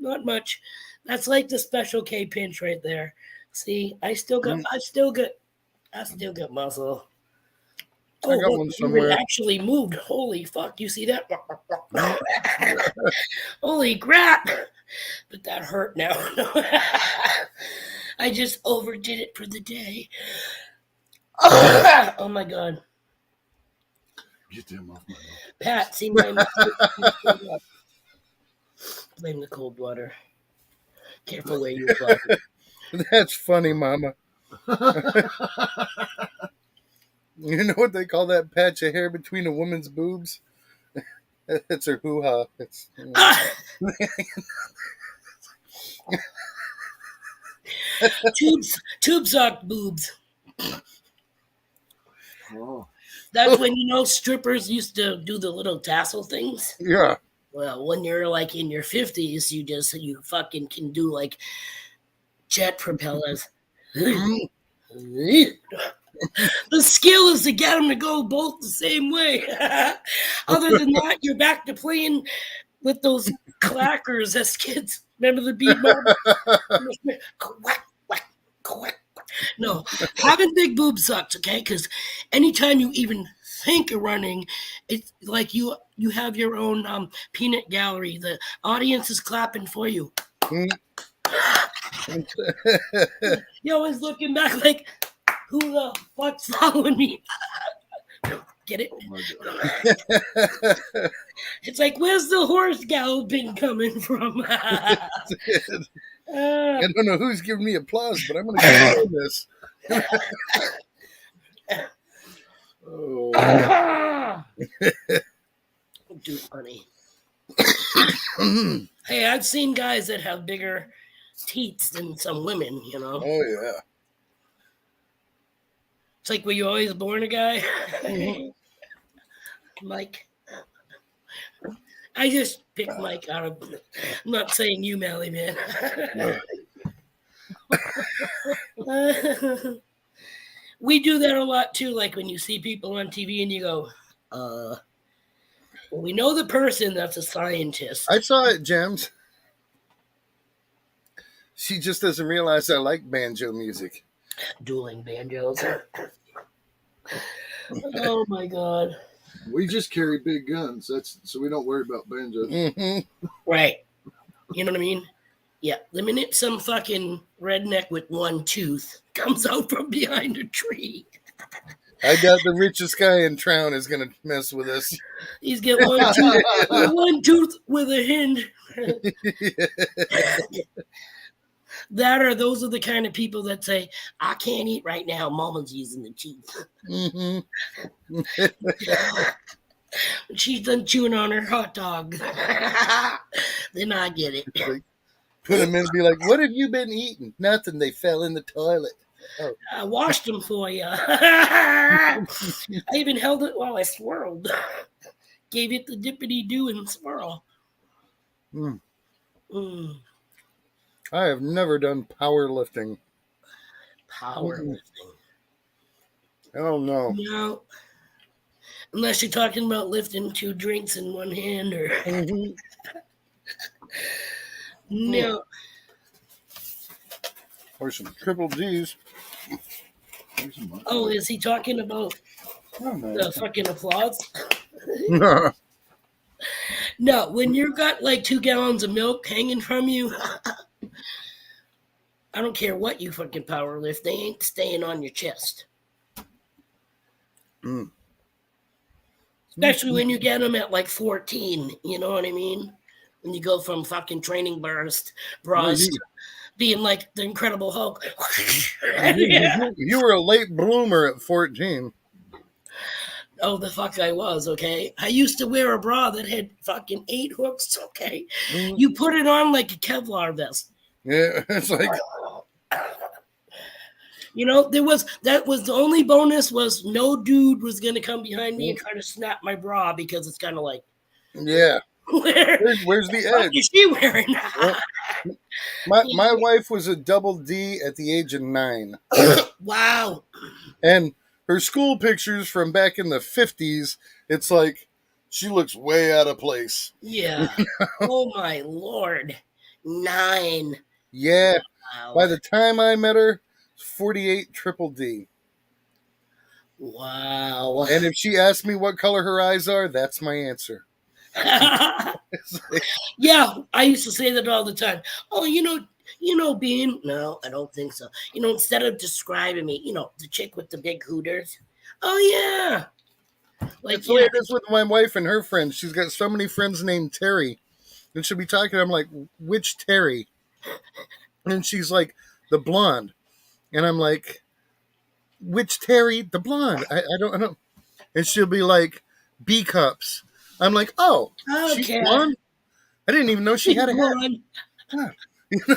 Not much. That's like the Special K pinch right there. See, I still got muscle. I got look, one it somewhere. actually moved. Holy fuck. You see that? Holy crap. But that hurt now. I just overdid it for the day. Oh my god. Get them off my mouth. Pat, see my blame the cold water. Careful where you apply. That's funny, Mama. You know what they call that patch of hair between a woman's boobs? It's her hoo-ha. It's Ah! Tube sock boobs. Oh. That's when strippers used to do the little tassel things. yeah. Well, when you're like in your 50s, you fucking can do like jet propellers. Mm. The skill is to get them to go both the same way. Other than that, you're back to playing with those clackers as kids. Remember the bead marble? Quack, quack, quack. No, having big boobs sucks, okay? Because anytime you even think of running, it's like you have your own peanut gallery. The audience is clapping for you. Mm. You're always looking back like, who the fuck's following me? Get it? Oh my God. It's like, where's the horse galloping coming from? I don't know who's giving me applause, but I'm going to keep doing this. Oh. Too funny. Hey, I've seen guys that have bigger teats than some women, Oh, yeah. It's like, were you always born a guy? Mike. I just picked Mike out of. I'm not saying you, Mally, man. We do that a lot too. Like when you see people on TV and you go, well, we know the person that's a scientist. I saw it, Gems. She just doesn't realize I like banjo music. Dueling banjos. Oh my God. We just carry big guns. So we don't worry about banjos. Mm-hmm. Right. You know what I mean? Yeah. The minute some fucking redneck with one tooth comes out from behind a tree. I doubt the richest guy in town is going to mess with us. He's got one tooth with a hinge. Those are the kind of people that say, I can't eat right now. Mama's using the teeth. Mm-hmm. She's done chewing on her hot dog. Then I get it. Like, put them in and be like, what have you been eating? Nothing. They fell in the toilet. Oh. I washed them for you. I even held it while I swirled. Gave it the dippity do and swirl. Mm. Mm. I have never done powerlifting. Powerlifting. Oh, no. No. Unless you're talking about lifting 2 drinks in one hand or. Mm-hmm. No. Or some triple G's. Oh, is he talking about the fucking applause? No, when you've got like 2 gallons of milk hanging from you, I don't care what you fucking power lift, they ain't staying on your chest. Mm. Especially when you get them at like 14, you know what I mean? When you go from fucking training bras to being like the Incredible Hulk. You were a late bloomer at 14. Oh, the fuck I was, okay? I used to wear a bra that had fucking 8 hooks, okay? Mm. You put it on like a Kevlar vest. Yeah, it's like... You know, that was the only bonus was no dude was going to come behind me and try to snap my bra because it's kind of like... Yeah. Where's the edge? What is she wearing? My wife was a double D at the age of 9. Wow. And her school pictures from back in the 50s, it's like she looks way out of place. Yeah. Oh, my Lord. 9. Yeah. Wow. By the time I met her, 48 triple D. Wow. And if she asks me what color her eyes are, that's my answer. Yeah, I used to say that all the time. Oh, Bean. No, I don't think so. Instead of describing me, the chick with the big hooters. Oh yeah. Like it's the way it is with my wife and her friends. She's got so many friends named Terry. And she'll be talking, I'm like, which Terry? And she's like, the blonde. And I'm like, which Terry? The blonde. I don't. And she'll be like, B cups. I'm like, oh, she's Okay. blonde? I didn't even know she She's had a hair. blonde. Huh.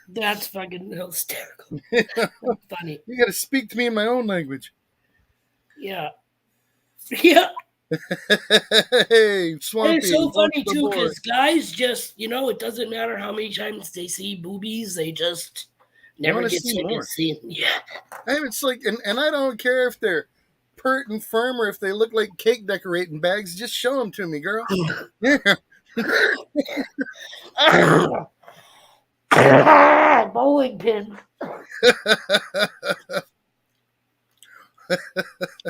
That's fucking hysterical. You That's funny. got to speak to me in my own language. Yeah. Yeah. Hey, And Swampy, it's so welcome funny too, aboard. because guys just, it doesn't matter how many times they see boobies, they just never Want to get see sick of more? seeing. Yeah. It's like, and I don't care if they're pert and firm or if they look like cake decorating bags. Just show them to me, girl. Yeah. Bowling pin.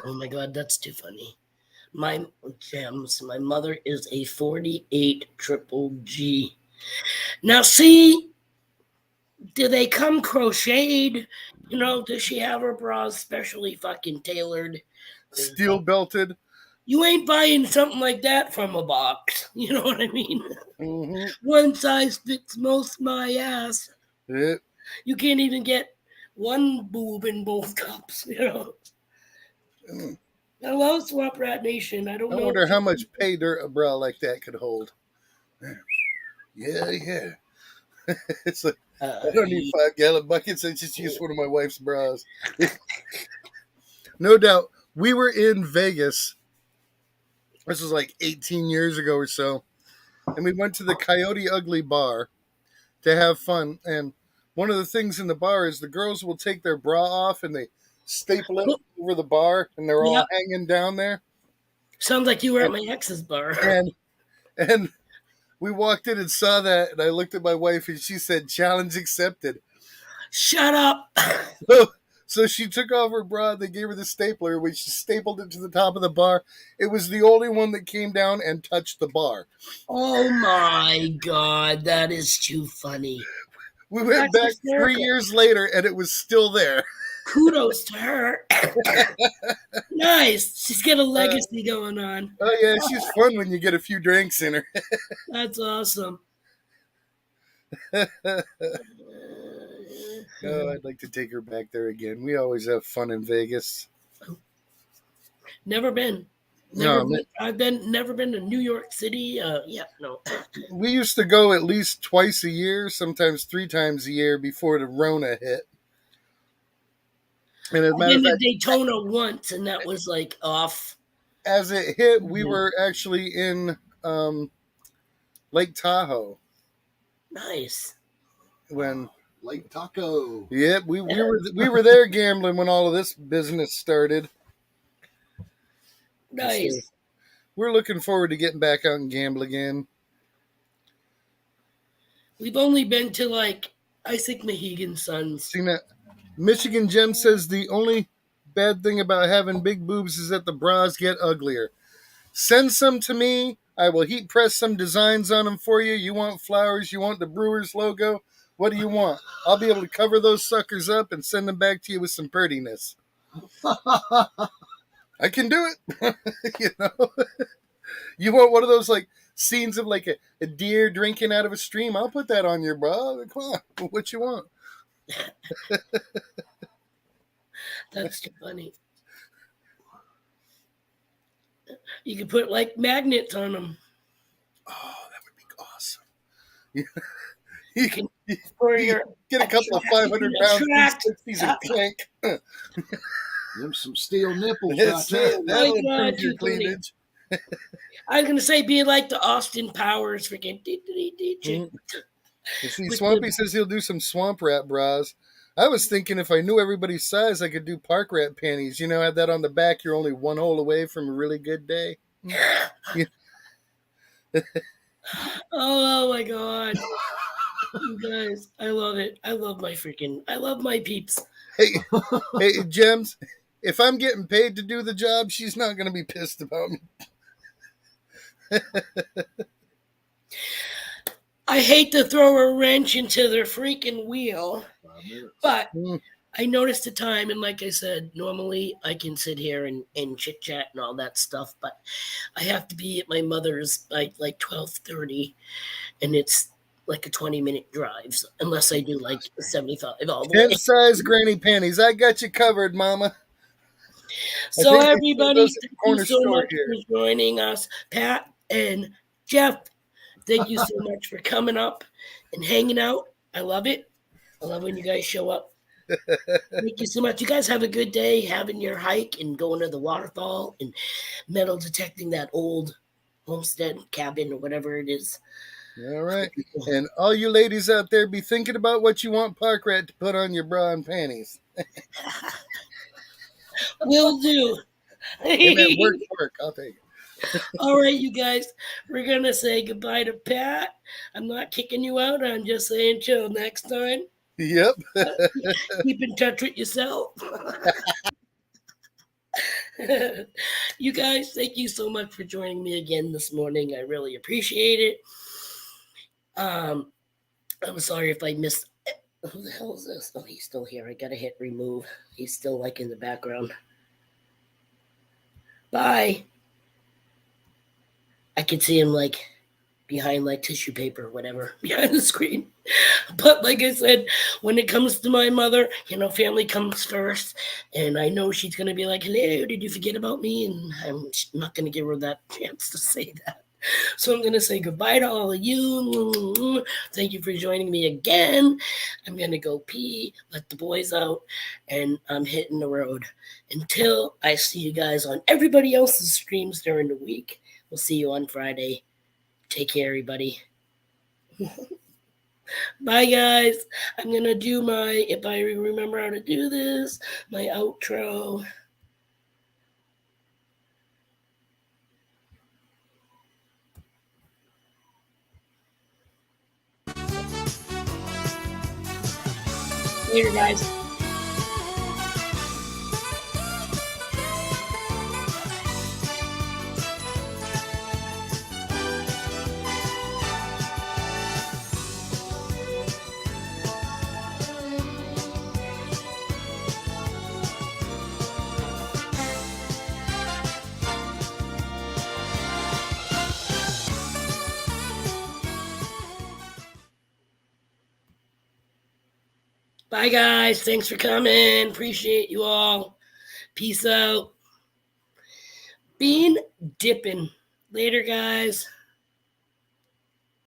Oh my god, that's too funny. My gems. My mother is a 48 triple G. Now, see, do they come crocheted? Does she have her bras specially fucking tailored? 'Cause, Steel belted. you ain't buying something like that from a box. You know what I mean? Mm-hmm. One size fits most my ass. Yeah. You can't even get one boob in both cups. Mm. I love Swamp Rat Nation. I don't I know. wonder how much pay dirt a bra like that could hold. Yeah. It's like, I don't need 5-gallon buckets. I just use one of my wife's bras. No doubt. We were in Vegas. This was like 18 years ago or so. And we went to the Coyote Ugly bar to have fun. And one of the things in the bar is the girls will take their bra off and they staple it over the bar and they're all Yep. hanging down there. Sounds like you were at And my ex's bar. and we walked in and saw that, and I looked at my wife and she said, "Challenge accepted." Shut up. So she took off her bra. They gave her the stapler, which she stapled it to the top of the bar. It was the only one that came down and touched the bar. Oh my god, that is too funny. We went That's back 3 hysterical. years later, and it was still there. Kudos to her. Nice. She's got a legacy going on. Oh yeah, she's fun when you get a few drinks in her. That's awesome. Oh, I'd like to take her back there again. We always have fun in Vegas. Never been. No, Never been to New York City. Yeah, no. we used to go at least twice a year, sometimes 3 times a year before the Rona hit. And as a I've matter been of to fact, Daytona once, and that was like off. as it hit, we were actually in Lake Tahoe Nice. when. Lake Taco. Yep, we were there gambling when all of this business started. Nice. So we're looking forward to getting back out and gamble again. We've only been to I think Mohegan Suns. See that? Michigan Gem says the only bad thing about having big boobs is that the bras get uglier. Send some to me. I will heat press some designs on them for you. You want flowers? You want the Brewers logo? What do you want? I'll be able to cover those suckers up and send them back to you with some prettiness. I can do it. You want one of those scenes of a deer drinking out of a stream? I'll put that on your bra. Come on, what you want? That's too funny. You could put magnets on them. Oh, that would be awesome. You can For your get a couple of 500-pound 360s and clank. Them some steel nipples That's right there. it. That'll My God, improve your too funny. cleavage. I was gonna say be like the Austin Powers freaking. You see, Swampy says he'll do some swamp rat bras. I was thinking if I knew everybody's size, I could do park rat panties. Have that on the back. You're only one hole away from a really good day. Oh my god. You guys, I love it. I love my peeps. Hey, Gems, if I'm getting paid to do the job, she's not going to be pissed about me. I hate to throw a wrench into their freaking wheel, but I noticed the time, and like I said, normally I can sit here and chit chat and all that stuff, but I have to be at my mother's by 12:30, and it's like a 20-minute drive, unless I do like 75 all the Tent way. size granny panties. I got you covered, Mama. I So think they sell everybody, those at the thank you corner so store much here. for joining us. Pat and Jeff, thank you so much for coming up and hanging out. I love it. I love when you guys show up. Thank you so much. You guys have a good day having your hike and going to the waterfall and metal detecting that old homestead cabin or whatever it is. All right. And all you ladies out there, be thinking about what you want Park Rat to put on your bra and panties. Will do. Hey, man, work. I'll take it. All right, you guys, we're going to say goodbye to Pat. I'm not kicking you out. I'm just saying till next time. Yep. Keep in touch with yourself. You guys, thank you so much for joining me again this morning. I really appreciate it. I'm sorry if I missed. Who the hell is this? Oh, he's still here. I gotta hit remove. He's still like in the background. Bye. I can see him like behind like tissue paper or whatever behind the screen. But like I said, when it comes to my mother, family comes first. And I know she's going to be like, hello, did you forget about me? And I'm not going to give her that chance to say that. So I'm going to say goodbye to all of you. Thank you for joining me again. I'm going to go pee, let the boys out, and I'm hitting the road. Until I see you guys on everybody else's streams during the week. We'll see you on Friday. Take care, everybody. Bye, guys. I'm going to do if I remember how to do this, my outro. Later, guys. Bye, guys. Thanks for coming. Appreciate you all. Peace out. Bean dipping. Later, guys.